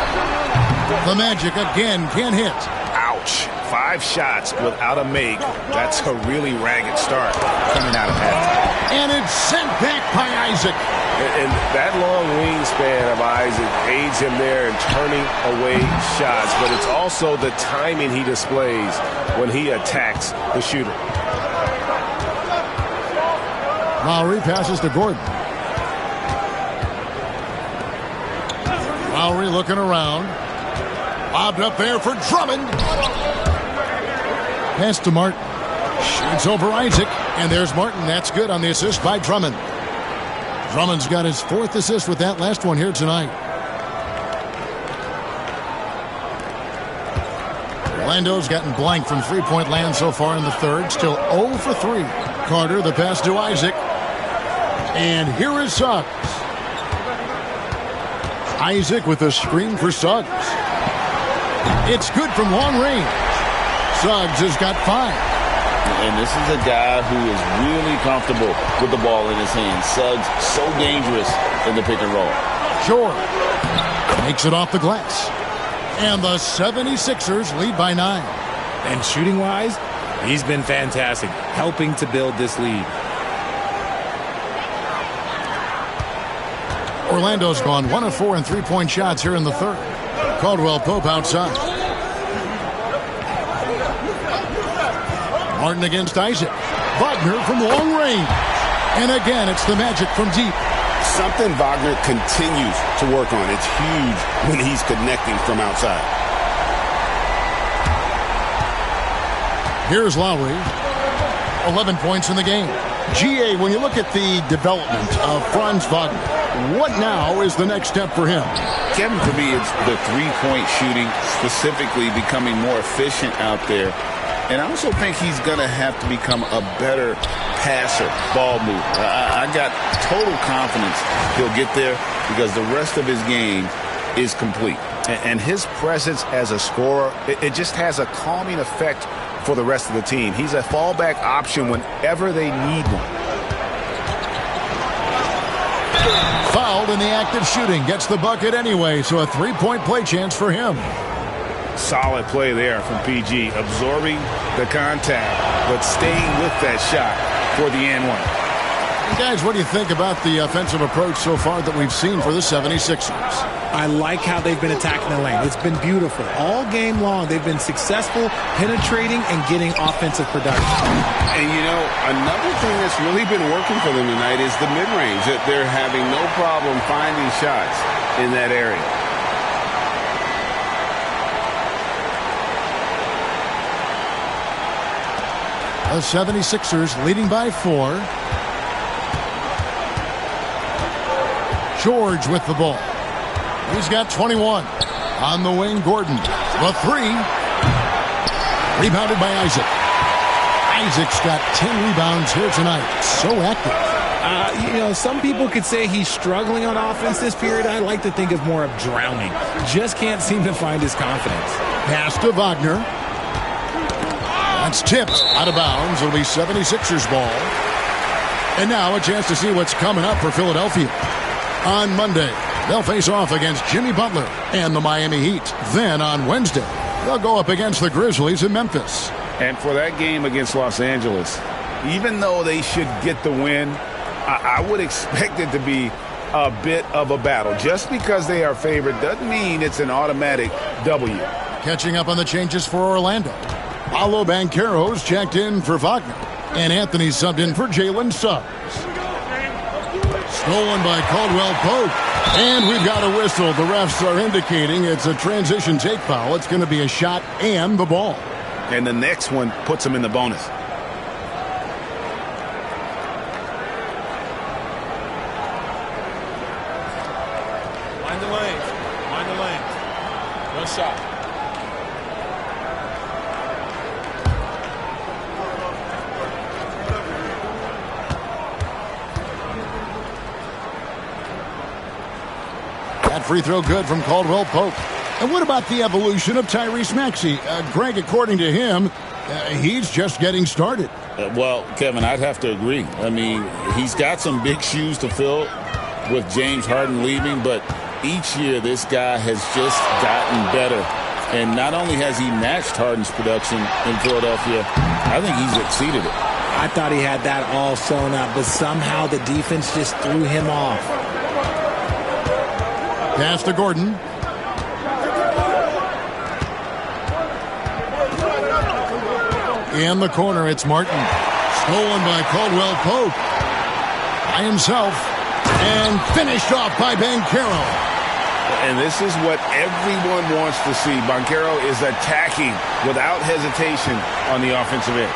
The Magic again can't hit. Ouch. 5 shots without a make. That's a really ragged start coming out of halftime. And it's sent back by Isaac. And that long wingspan of Isaac aids him there in turning away shots, but it's also the timing he displays when he attacks the shooter. Lowry passes to Gordon. Lowry looking around. Lobbed up there for Drummond. Pass to Martin. Shoots over Isaac. And there's Martin. That's good on the assist by Drummond. Drummond's got his 4th assist with that last one here tonight. Orlando's gotten blank from 3-point land so far in the 3rd. Still 0 for 3. Carter, the pass to Isaac. And here is Suggs. Isaac with a screen for Suggs. It's good from long range. Suggs has got 5. And this is a guy who is really comfortable with the ball in his hands. Suggs, so dangerous in the pick and roll. Sure. Makes it off the glass. And the 76ers lead by 9. And shooting-wise, he's been fantastic, helping to build this lead. Orlando's gone 1 of 4 in 3-point shots here in the 3rd. Caldwell Pope outside. Martin against Isaac. Wagner from long range. And again, it's the Magic from deep. Something Wagner continues to work on. It's huge when he's connecting from outside. Here's Lowry. 11 points in the game. GA, when you look at the development of Franz Wagner, what now is the next step for him? Kevin, for me, it's the 3-point shooting, specifically becoming more efficient out there. And I also think he's going to have to become a better passer, ball mover. I got total confidence he'll get there because the rest of his game is complete. And his presence as a scorer, it just has a calming effect for the rest of the team. He's a fallback option whenever they need one. Fouled in the act of shooting. Gets the bucket anyway, so a 3-point play chance for him. Solid play there from PG, absorbing the contact, but staying with that shot for the and one. And guys, what do you think about the offensive approach so far that we've seen for the 76ers? I like how they've been attacking the lane. It's been beautiful. All game long, they've been successful penetrating and getting offensive production. And, you know, another thing that's really been working for them tonight is the mid-range. They're having no problem finding shots in that area. The 76ers leading by 4. George with the ball. He's got 21. On the wing, Gordon. The 3. Rebounded by Isaac. Isaac's got 10 rebounds here tonight. So active. Some people could say he's struggling on offense this period. I like to think of more of drowning. Just can't seem to find his confidence. Pass to Wagner. That's tipped out of bounds. It'll be 76ers ball. And now a chance to see what's coming up for Philadelphia. On Monday, they'll face off against Jimmy Butler and the Miami Heat. Then on Wednesday, they'll go up against the Grizzlies in Memphis. And for that game against Los Angeles, even though they should get the win, I would expect it to be a bit of a battle. Just because they are favored doesn't mean it's an automatic W. Catching up on the changes for Orlando. Paolo Banchero's checked in for Wagner. And Anthony subbed in for Jalen Suggs. Stolen by Caldwell Pope. And we've got a whistle. The refs are indicating it's a transition take foul. It's going to be a shot and the ball. And the next one puts them in the bonus. Mind the lanes. Mind the lanes. No shot. That free throw good from Caldwell Pope. And what about the evolution of Tyrese Maxey? Greg, according to him, he's just getting started. Well, Kevin, I'd have to agree. I mean, he's got some big shoes to fill with James Harden leaving, but each year this guy has just gotten better. And not only has he matched Harden's production in Philadelphia, I think he's exceeded it. I thought he had that all sewn up, but somehow the defense just threw him off. Pass to Gordon. In the corner, it's Martin. Stolen by Caldwell Pope. By himself. And finished off by Banchero. And this is what everyone wants to see. Banchero is attacking without hesitation on the offensive end.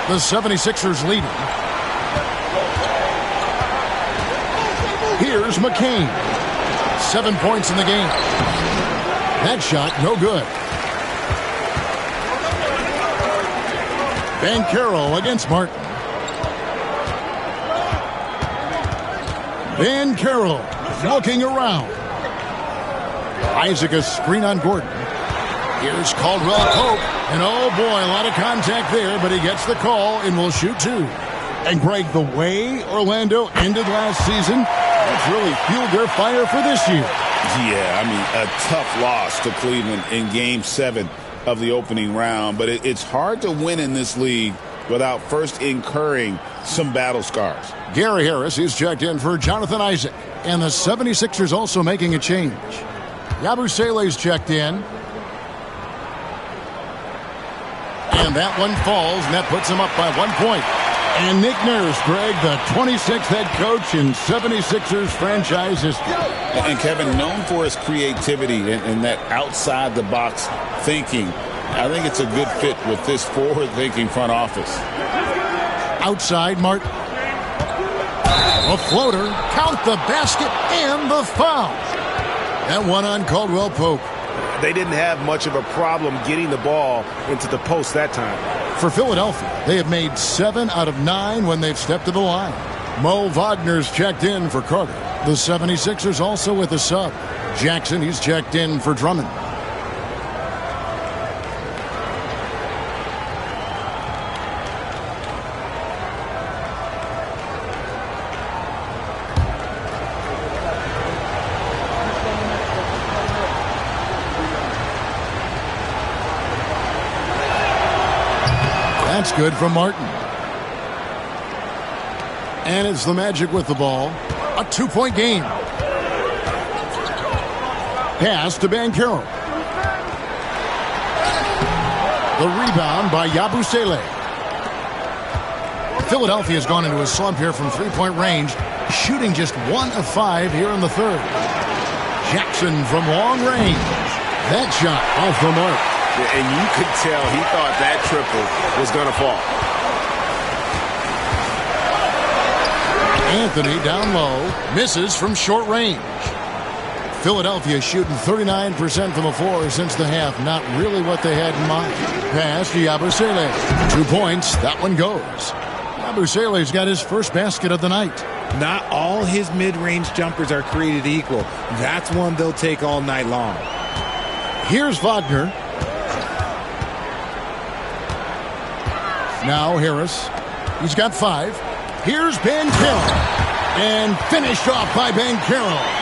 The 76ers leading. Here's McCain. 7 points in the game. That shot, no good. Banchero against Martin. Banchero looking around. Isaac a screen on Gordon. Here's Caldwell Pope. And oh boy, a lot of contact there, but he gets the call and will shoot 2. And Greg, the way Orlando ended last season, that's really fueled their fire for this year. Yeah, I mean, a tough loss to Cleveland in Game 7 of the opening round. But it's hard to win in this league without first incurring some battle scars. Gary Harris is checked in for Jonathan Isaac. And the 76ers also making a change. Yabusele's checked in. And that one falls, and that puts him up by 1 point. And Nick Nurse, Greg, the 26th head coach in 76ers franchise history. And Kevin, known for his creativity and that outside-the-box thinking, I think it's a good fit with this forward-thinking front office. Outside, Martin. A floater, count the basket, and the foul. That one on Caldwell Pope. They didn't have much of a problem getting the ball into the post that time. For Philadelphia, they have made 7 out of 9 when they've stepped to the line. Mo Wagner's checked in for Carter. The 76ers also with a sub. Jackson, he's checked in for Drummond. That's good from Martin. And it's the Magic with the ball. A 2-point game. Pass to Banchero. The rebound by Yabusele. Philadelphia has gone into a slump here from three-point range, shooting just 1 of 5 here in the third. Jackson from long range. That shot off the mark. And you could tell he thought that triple was going to fall. Anthony down low, misses from short range. Philadelphia shooting 39% from the floor since the half. Not really what they had in mind. Pass to Yabusele. 2 points. That one goes. Yabusele's got his first basket of the night. Not all his mid-range jumpers are created equal. That's one they'll take all night long. Here's Wagner. Now Harris. He's got 5. Here's Banchero. And finished off by Banchero.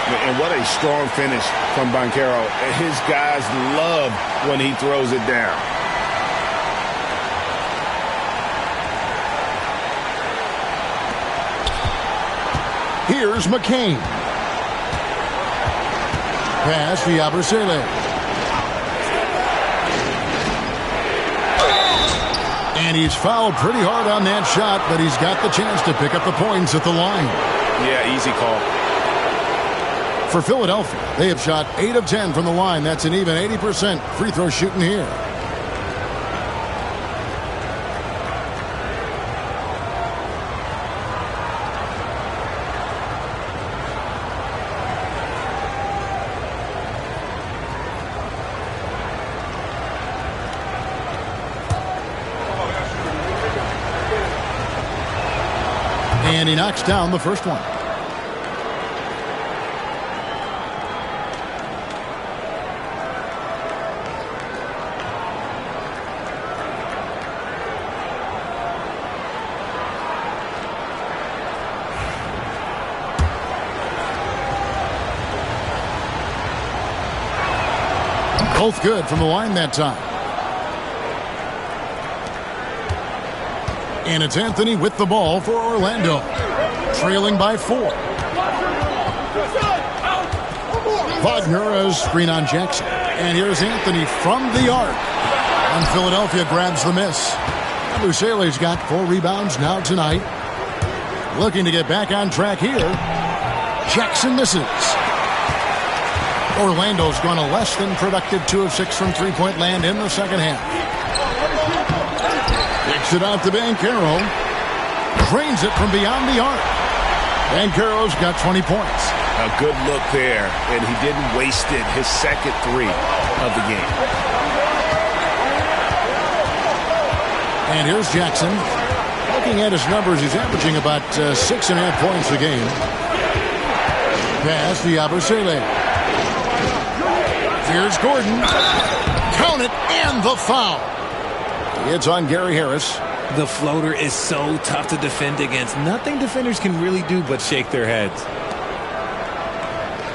And what a strong finish from Banchero. His guys love when he throws it down. Here's McCain. Pass to Yabusele. And he's fouled pretty hard on that shot, but he's got the chance to pick up the points at the line. Yeah, easy call. For Philadelphia, they have shot 8 of 10 from the line. That's an even 80% free throw shooting here. And he knocks down the first one. Both good from the line that time. And it's Anthony with the ball for Orlando. Trailing by 4. Wagner a screen on Jackson. And here's Anthony from the arc. And Philadelphia grabs the miss. Yabusele's got 4 rebounds now tonight. Looking to get back on track here. Jackson misses. Orlando's gone a less than productive 2 of 6 from three-point land in the second half. Kicks it out to Banchero. Drains it from beyond the arc. Banchero's got 20 points. A good look there, and he didn't waste it. His second 3 of the game. And here's Jackson. Looking at his numbers, he's averaging about 6.5 points a game. Pass to Yabusele. Here's Gordon. Count it, and the foul. It's on Gary Harris. The floater is so tough to defend against. Nothing defenders can really do but shake their heads.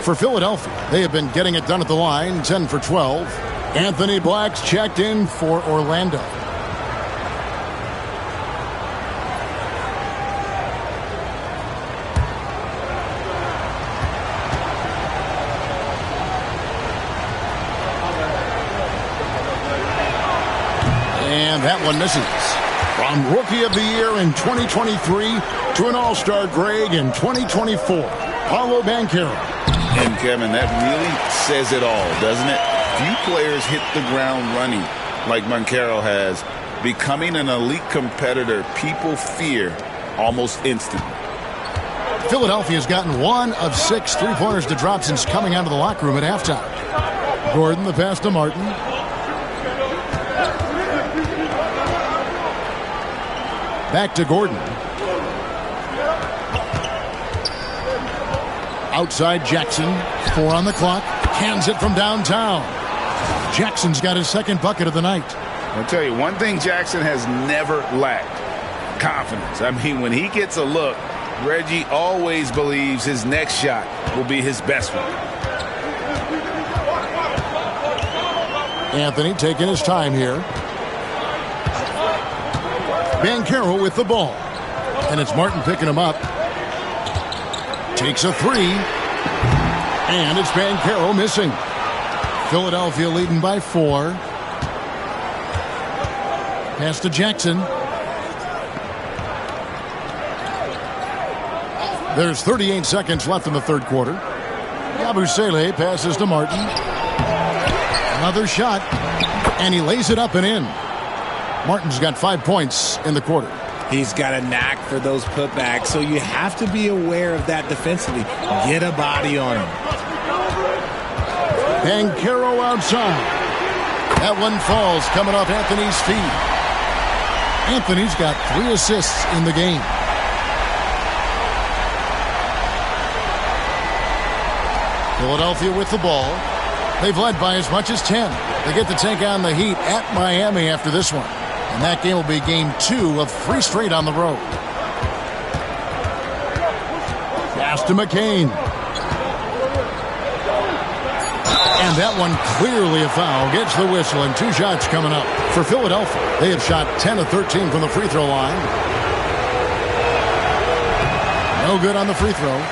For Philadelphia, they have been getting it done at the line, 10 for 12. Anthony Black's checked in for Orlando. And that one misses. From Rookie of the Year in 2023 to an All-Star grade in 2024, Paolo Banchero. And Kevin, that really says it all, doesn't it? Few players hit the ground running like Banchero has. Becoming an elite competitor, people fear almost instantly. Philadelphia's gotten 1 of 6 three-pointers to drop since coming out of the locker room at halftime. Gordon, the pass to Martin. Back to Gordon. Outside Jackson. 4 on the clock. Hands it from downtown. Jackson's got his second bucket of the night. I'll tell you, one thing Jackson has never lacked. Confidence. I mean, when he gets a look, Reggie always believes his next shot will be his best one. Anthony taking his time here. Banchero with the ball. And it's Martin picking him up. Takes a 3. And it's Banchero missing. Philadelphia leading by 4. Pass to Jackson. There's 38 seconds left in the third quarter. Yabusele passes to Martin. Another shot, and he lays it up and in. Martin's got 5 points in the quarter. He's got a knack for those putbacks, so you have to be aware of that defensively. Get a body on him. Banchero outside. That one falls coming off Anthony's feet. Anthony's got 3 assists in the game. Philadelphia with the ball. They've led by as much as 10. They get to take on the Heat at Miami after this one. And that game will be game 2 of 3 straight on the road. Pass to McCain. And that one clearly a foul. Gets the whistle and 2 shots coming up. For Philadelphia, they have shot 10 of 13 from the free throw line. No good on the free throw.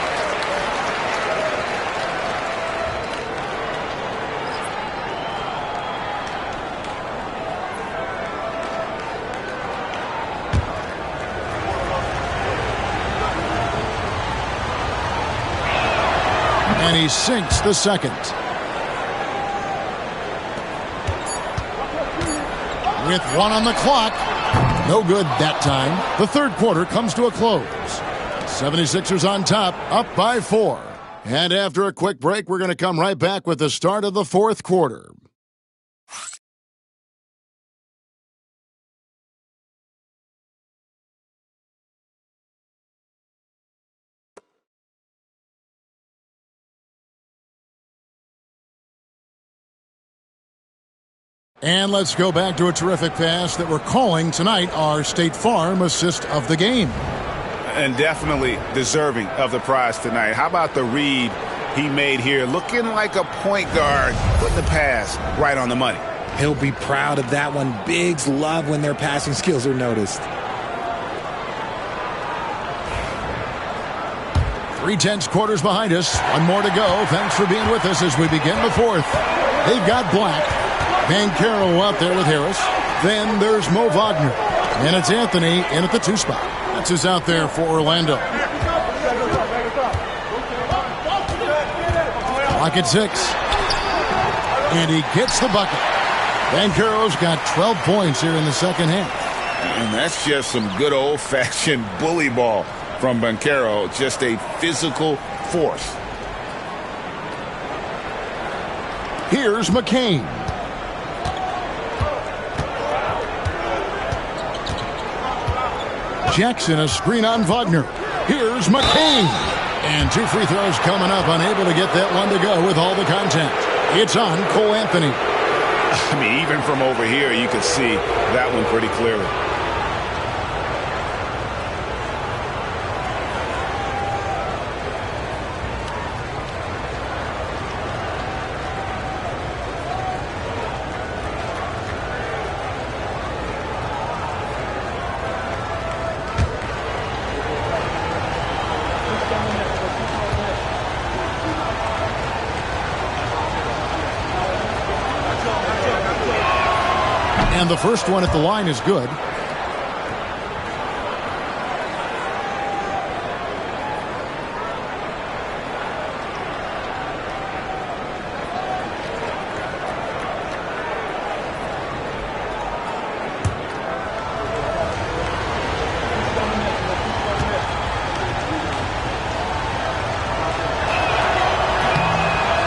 And he sinks the second. With 1 on the clock. No good that time. The third quarter comes to a close. 76ers on top, up by 4. And after a quick break, we're going to come right back with the start of the fourth quarter. And let's go back to a terrific pass that we're calling tonight our State Farm assist of the game. And definitely deserving of the prize tonight. How about the read he made here? Looking like a point guard, putting the pass right on the money. He'll be proud of that one. Bigs love when their passing skills are noticed. 3/10 quarters behind us. 1 more to go. Thanks for being with us as we begin the fourth. They've got Black. Banchero out there with Harris. Then there's Mo Wagner. And it's Anthony in at the 2 spot. That's who's out there for Orlando. Clock at 6. And he gets the bucket. Banchero's got 12 points here in the second half. And that's just some good old-fashioned bully ball from Banchero. Just a physical force. Here's McCain. Jackson, a screen on Wagner. Here's McCain. And 2 free throws coming up, unable to get that one to go with all the contact. It's on Cole Anthony. I mean, even from over here, you could see that one pretty clearly. And the first one at the line is good.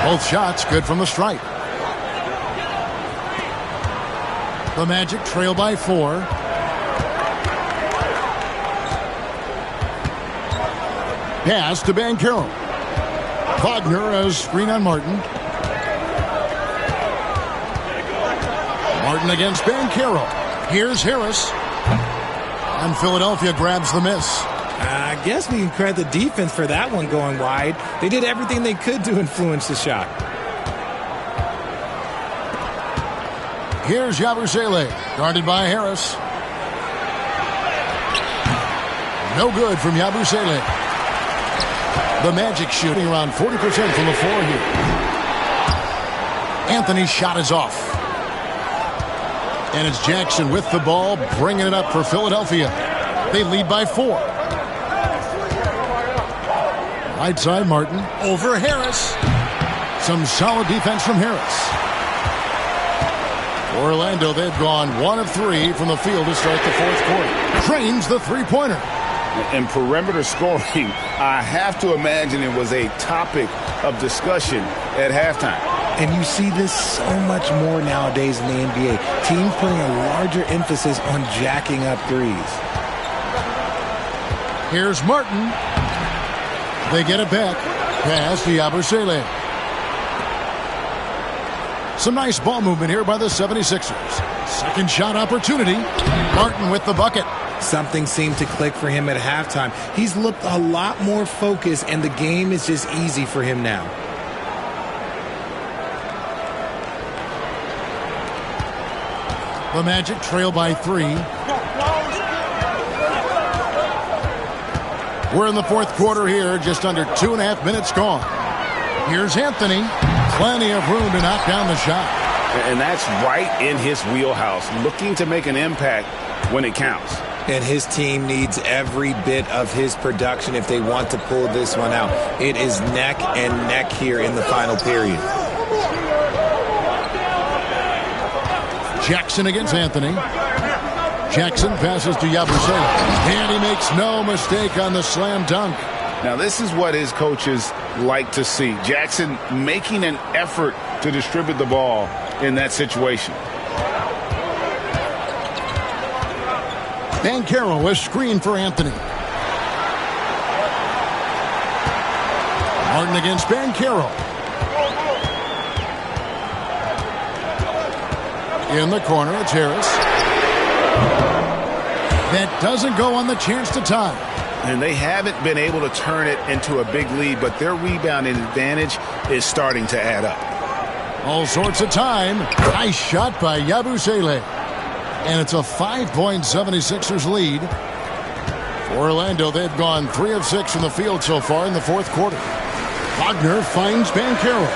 Both shots good from the stripe. The Magic trail by 4. Pass to Banchero. Wagner as screen on Martin. Martin against Banchero. Here's Harris. And Philadelphia grabs the miss. I guess we can credit the defense for that one going wide. They did everything they could to influence the shot. Here's Yabusele, guarded by Harris. No good from Yabusele. The Magic shooting around 40% from the floor here. Anthony's shot is off. And it's Jackson with the ball, bringing it up for Philadelphia. They lead by 4. Right side, Martin over Harris. Some solid defense from Harris. Orlando, they've gone 1 of 3 from the field to start the fourth quarter. Drains the three-pointer. In perimeter scoring, I have to imagine it was a topic of discussion at halftime. And you see this so much more nowadays in the NBA. Teams putting a larger emphasis on jacking up threes. Here's Martin. They get it back. Pass to Yabusele. Some nice ball movement here by the 76ers. Second shot opportunity. Martin with the bucket. Something seemed to click for him at halftime. He's looked a lot more focused, and the game is just easy for him now. The Magic trail by 3. We're in the fourth quarter here, just under 2.5 minutes gone. Here's Anthony. Plenty of room to knock down the shot. And that's right in his wheelhouse, looking to make an impact when it counts. And his team needs every bit of his production if they want to pull this one out. It is neck and neck here in the final period. Jackson against Anthony. Jackson passes to Yabusele. And he makes no mistake on the slam dunk. Now, this is what his coaches like to see. Jackson making an effort to distribute the ball in that situation. Banchero, a screen for Anthony. Martin against Banchero. In the corner, it's Harris. That doesn't go on the chance to tie. And they haven't been able to turn it into a big lead, but their rebounding advantage is starting to add up. All sorts of time. Nice shot by Yabusele. And it's a 5-point 76ers lead. For Orlando, they've gone 3 of 6 from the field so far in the fourth quarter. Wagner finds Banchero.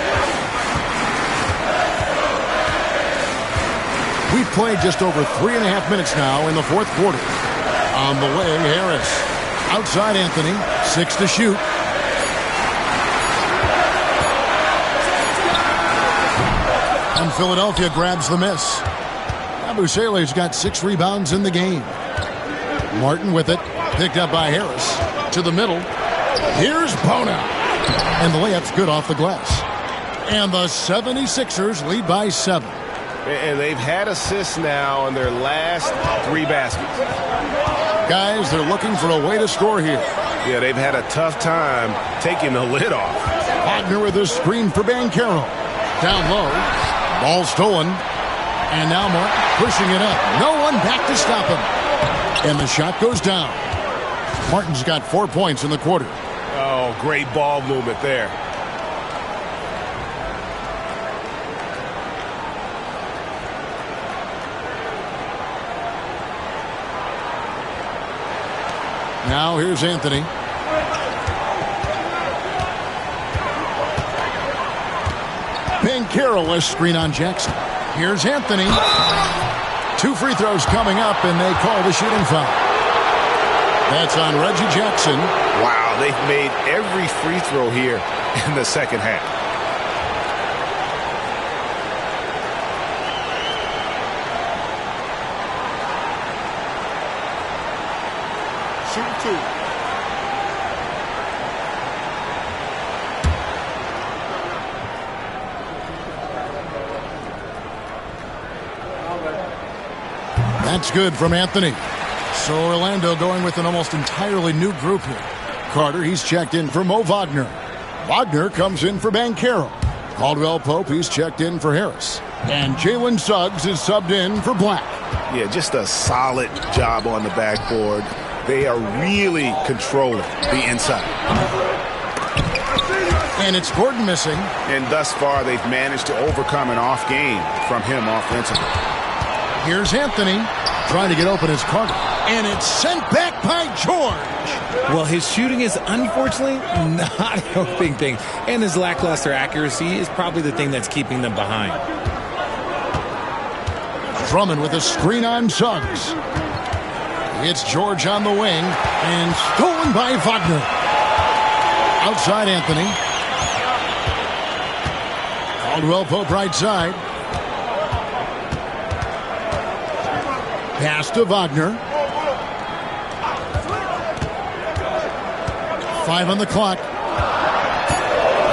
We've played just over 3.5 minutes now in the fourth quarter. On the way, Harris. Outside Anthony. 6 to shoot. And Philadelphia grabs the miss. Yabusele's got 6 rebounds in the game. Martin with it. Picked up by Harris. To the middle. Here's Bona. And the layup's good off the glass. And the 76ers lead by 7. And they've had assists now in their last 3 baskets. Guys, they're looking for a way to score here. Yeah, they've had a tough time taking the lid off. Wagner with a screen for Banchero. Down low. Ball stolen. And now Martin pushing it up. No one back to stop him. And the shot goes down. Martin's got 4 points in the quarter. Oh, great ball movement there. Now here's Anthony. Banchero, a screen on Jackson. Here's Anthony. 2 free throws coming up, and they call the shooting foul. That's on Reggie Jackson. Wow, they've made every free throw here in the second half. Shoot 2. That's good from Anthony. So Orlando going with an almost entirely new group here. Carter, he's checked in for Mo Wagner. Wagner comes in for Banchero. Caldwell Pope, he's checked in for Harris. And Jalen Suggs is subbed in for Black. Yeah, just a solid job on the backboard. They are really controlling the inside. And it's Gordon missing. And thus far, they've managed to overcome an off game from him offensively. Here's Anthony trying to get open as Carter. And it's sent back by George. Well, his shooting is unfortunately not helping things. And his lackluster accuracy is probably the thing that's keeping them behind. Drummond with a screen on Suggs. It's George on the wing. And stolen by Wagner. Outside Anthony. Caldwell Pope right side. Pass to Wagner. 5 on the clock.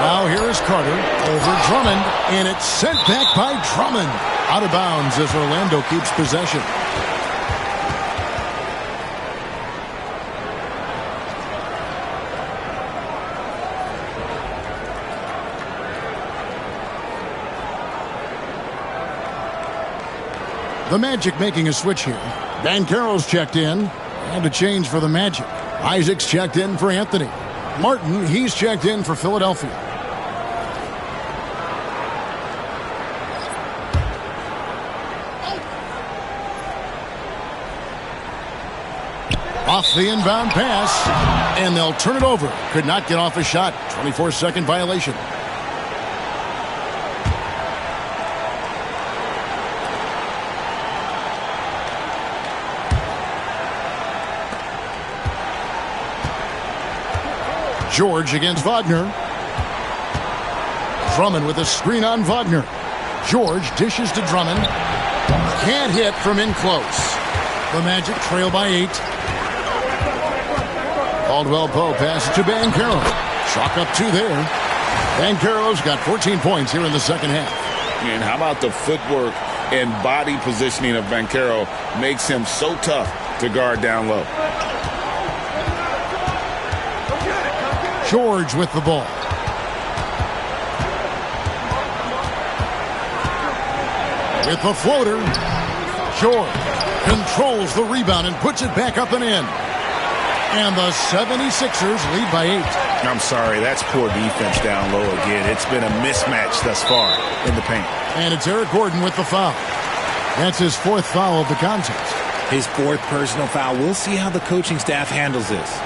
Now here is Carter over Drummond, and it's sent back by Drummond. Out of bounds as Orlando keeps possession. The Magic making a switch here. Banchero's checked in, and a change for the Magic. Isaac's checked in for Anthony. Martin, he's checked in for Philadelphia. Off the inbound pass, and they'll turn it over. Could not get off a shot. 24-second violation. George against Wagner. Drummond with a screen on Wagner. George dishes to Drummond. Can't hit from in close. The Magic trail by 8. Caldwell Pope passes to Banchero. Chalk up 2 there. Banchero's got 14 points here in the second half. And how about the footwork and body positioning of Banchero makes him so tough to guard down low. George with the ball. With the floater, George controls the rebound and puts it back up and in. And the 76ers lead by 8. I'm sorry, that's poor defense down low again. It's been a mismatch thus far in the paint. And it's Eric Gordon with the foul. That's his 4th foul of the contest. His 4th personal foul. We'll see how the coaching staff handles this.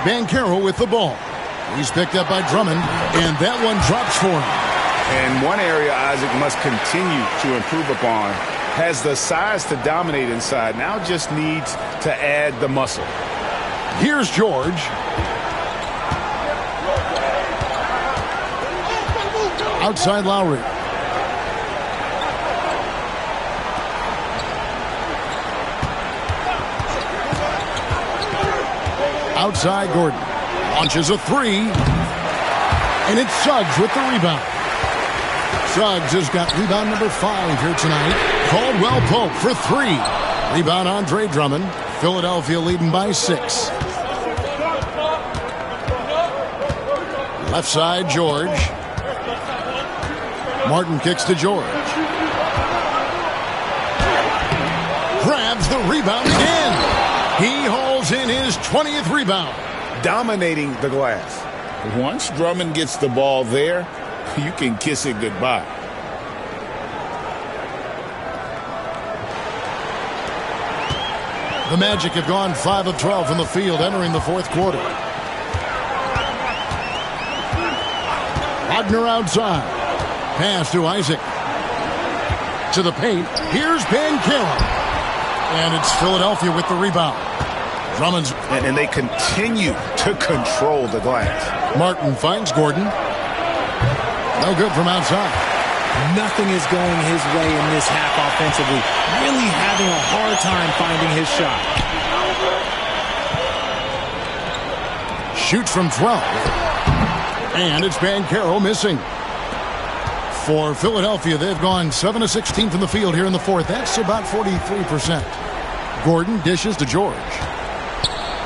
Banchero with the ball. He's picked up by Drummond, and that one drops for him. And one area Isaac must continue to improve upon, has the size to dominate inside, now just needs to add the muscle. Here's George. Outside Lowry. Outside Gordon. Launches a 3. And it's Suggs with the rebound. Suggs has got rebound number 5 here tonight. Caldwell Pope for 3. Rebound Andre Drummond. Philadelphia leading by 6. Left side George. Martin kicks to George. Grabs the rebound again. He hauls in his 20th rebound. Dominating the glass. Once Drummond gets the ball there, you can kiss it goodbye. The Magic have gone 5 of 12 from the field entering the 4th quarter. Wagner outside. Pass to Isaac. To the paint. Here's Banchero. And it's Philadelphia with the rebound. Drummond's. And they continue to control the glass. Martin finds Gordon. No good from outside. Nothing is going his way in this half offensively. Really having a hard time finding his shot. Shoots from 12. And it's Banchero missing. For Philadelphia, they've gone 7 of 16 from the field here in the 4th. That's about 43%. Gordon dishes to George.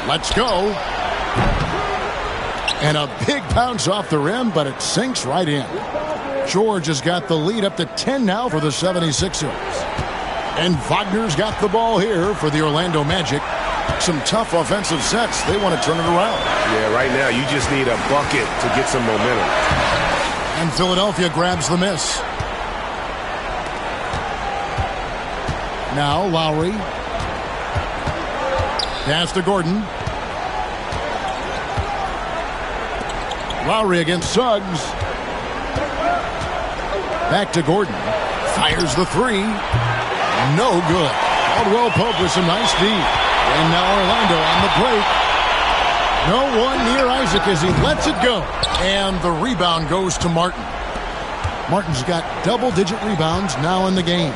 Let's go. And a big bounce off the rim, but it sinks right in. George has got the lead up to 10 now for the 76ers. And Wagner's got the ball here for the Orlando Magic. Some tough offensive sets. They want to turn it around. Yeah, right now you just need a bucket to get some momentum. And Philadelphia grabs the miss. Now Lowry. Pass to Gordon. Lowry against Suggs. Back to Gordon. Fires the 3. No good. Caldwell Pope with some nice D. And now Orlando on the break. No one near Isaac as he lets it go. And the rebound goes to Martin. Martin's got double-digit rebounds now in the game.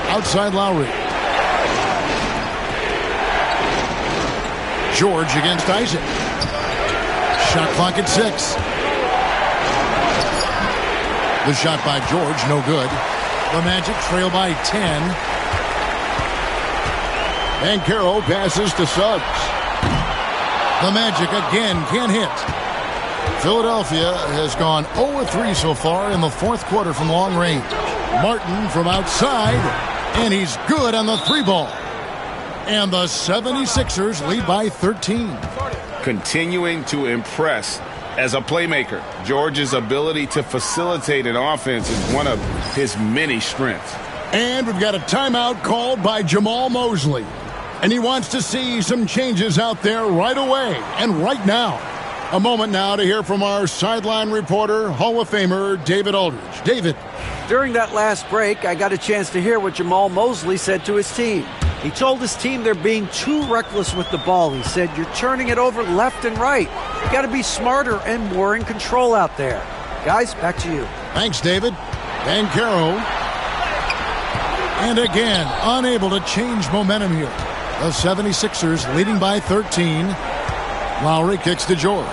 Outside Lowry. George against Isaac. Shot clock at 6. The shot by George, no good. The Magic trail by 10. Banchero passes to Suggs. The Magic again can't hit. Philadelphia has gone 0-3 so far in the fourth quarter from long range. Martin from outside, and he's good on the 3-ball. And the 76ers lead by 13. Continuing to impress as a playmaker. George's ability to facilitate an offense is one of his many strengths. And we've got a timeout called by Jamal Mosley. And he wants to see some changes out there right away and right now. A moment now to hear from our sideline reporter, Hall of Famer David Aldridge. David. During that last break, I got a chance to hear what Jamal Mosley said to his team. He told his team they're being too reckless with the ball. He said, you're turning it over left and right. You got to be smarter and more in control out there. Guys, back to you. Thanks, David. Banchero. And again, unable to change momentum here. The 76ers leading by 13. Lowry kicks to George.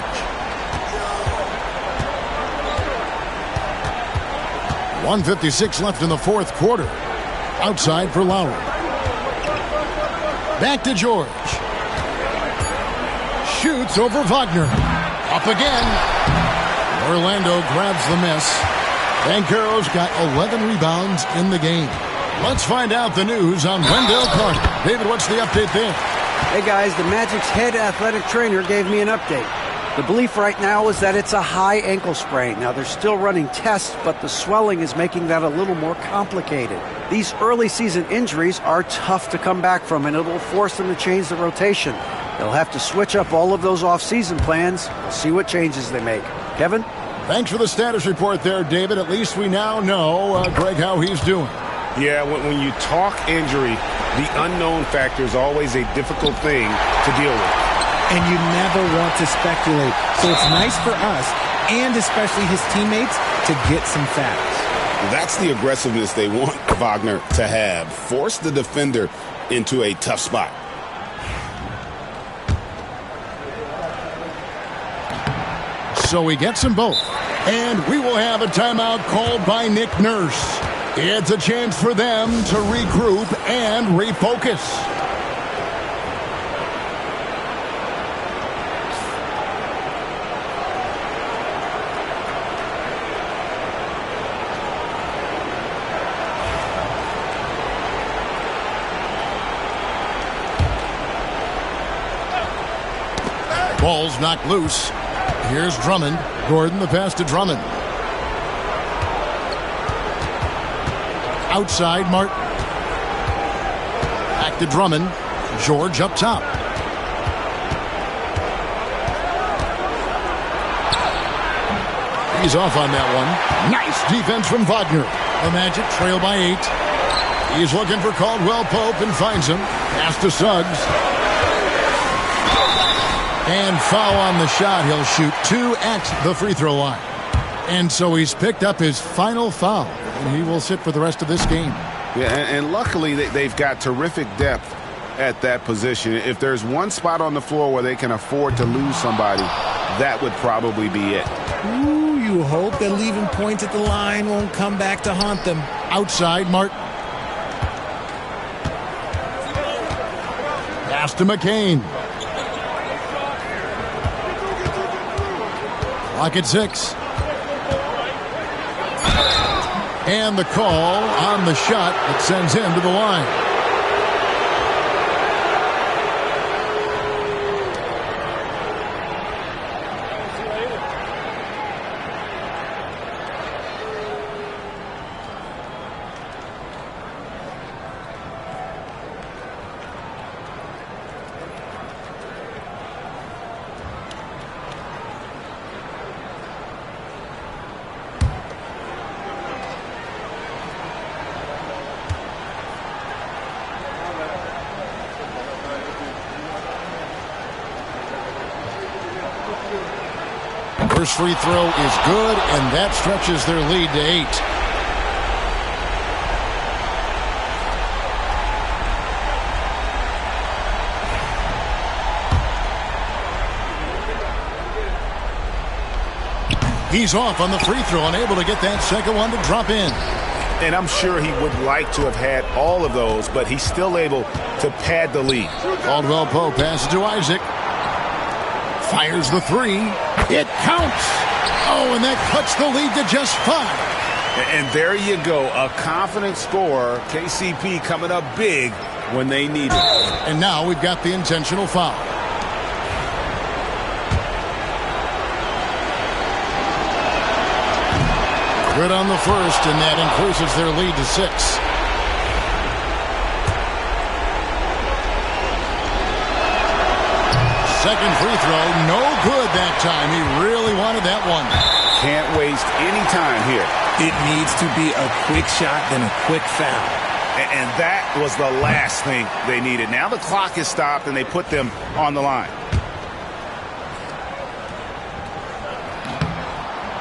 .156 left in the fourth quarter. Outside for Lowry. Back to George. Shoots over Wagner. Up again. Orlando grabs the miss. Banchero's got 11 rebounds in the game. Let's find out the news on Wendell Carter. David, what's the update there? Hey guys, the Magic's head athletic trainer gave me an update. The belief right now is that it's a high ankle sprain. Now they're still running tests, but the swelling is making that a little more complicated. These early season injuries are tough to come back from, and it will force them to change the rotation. They'll have to switch up all of those off-season plans. We'll see what changes they make. Kevin? Thanks for the status report there, David. At least we now know, Greg, how he's doing. Yeah, when you talk injury, the unknown factor is always a difficult thing to deal with. And you never want to speculate. So it's nice for us, and especially his teammates, to get some facts. That's the aggressiveness they want Wagner to have. Force the defender into a tough spot. So he gets them both. And we will have a timeout called by Nick Nurse. It's a chance for them to regroup and refocus. Ball's knocked loose. Here's Drummond. Gordon, the pass to Drummond. Outside, Martin. Back to Drummond. George up top. He's off on that one. Nice defense from Wagner. The Magic trail by 8. He's looking for Caldwell Pope and finds him. Pass to Suggs. And foul on the shot. He'll shoot 2 at the free throw line. And so he's picked up his final foul. And he will sit for the rest of this game. Yeah, and luckily they've got terrific depth at that position. If there's one spot on the floor where they can afford to lose somebody, that would probably be it. Ooh, you hope that leaving points at the line won't come back to haunt them. Outside, Martin. Pass to McCain. Clock at 6. And the call on the shot that sends him to the line. First free throw is good, and that stretches their lead to 8. He's off on the free throw, unable to get that second one to drop in. And I'm sure he would like to have had all of those, but he's still able to pad the lead. Caldwell Pope passes to Isaac. Fires the three. It counts. Oh, and that cuts the lead to just 5. And there you go, a confident scorer. KCP coming up big when they need it. And now we've got the intentional foul. Good on the first, and that increases their lead to 6. Second free throw, no good that time. He really wanted that one. Can't waste any time here. It needs to be a quick shot, then a quick foul. And that was the last thing they needed. Now the clock is stopped, and they put them on the line.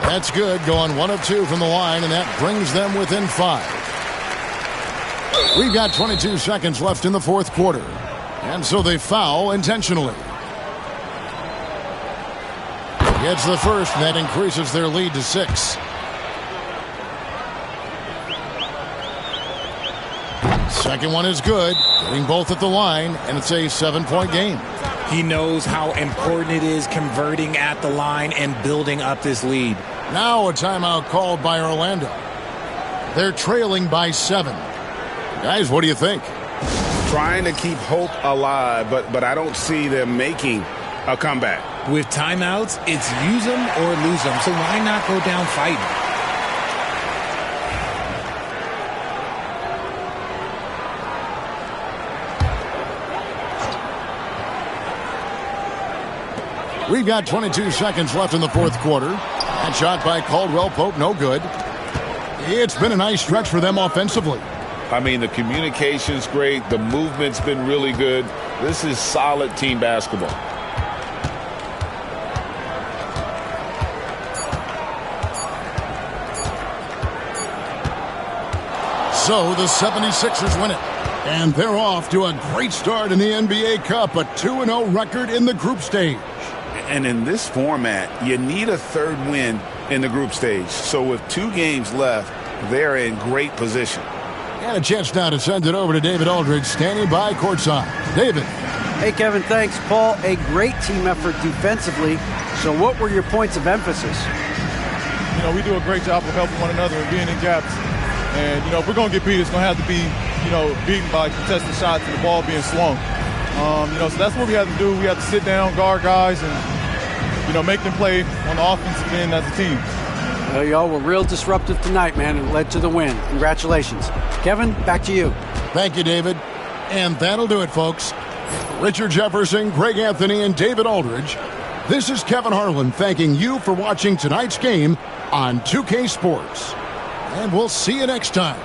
That's good, going 1 of 2 from the line, and that brings them within 5. We've got 22 seconds left in the fourth quarter, and so they foul intentionally. Gets the first, and that increases their lead to 6. Second one is good, getting both at the line, and it's a 7-point game. He knows how important it is converting at the line and building up this lead. Now a timeout called by Orlando. They're trailing by 7. Guys, what do you think? Trying to keep hope alive, but I don't see them making a comeback. With timeouts, it's use them or lose them, so why not go down fighting? We've got 22 seconds left in the fourth quarter. That shot by Caldwell Pope, no good. It's been a nice stretch for them offensively. I mean, the communication's great. The movement's been really good. This is solid team basketball. So the 76ers win it. And they're off to a great start in the NBA Cup, a 2-0 record in the group stage. And in this format, you need a third win in the group stage. So with 2 games left, they're in great position. And a chance now to send it over to David Aldridge, standing by courtside. David. Hey, Kevin, thanks. Paul, a great team effort defensively. So what were your points of emphasis? You know, we do a great job of helping one another and being in gaps. And, you know, if we're going to get beat, it's going to have to be, you know, beaten by contested shots and the ball being swung. You know, so that's what we have to do. We have to sit down, guard guys, and, you know, make them play on the offensive end as a team. Well, y'all were real disruptive tonight, man, and led to the win. Congratulations. Kevin, back to you. Thank you, David. And that'll do it, folks. Richard Jefferson, Greg Anthony, and David Aldridge. This is Kevin Harlan thanking you for watching tonight's game on 2K Sports. And we'll see you next time.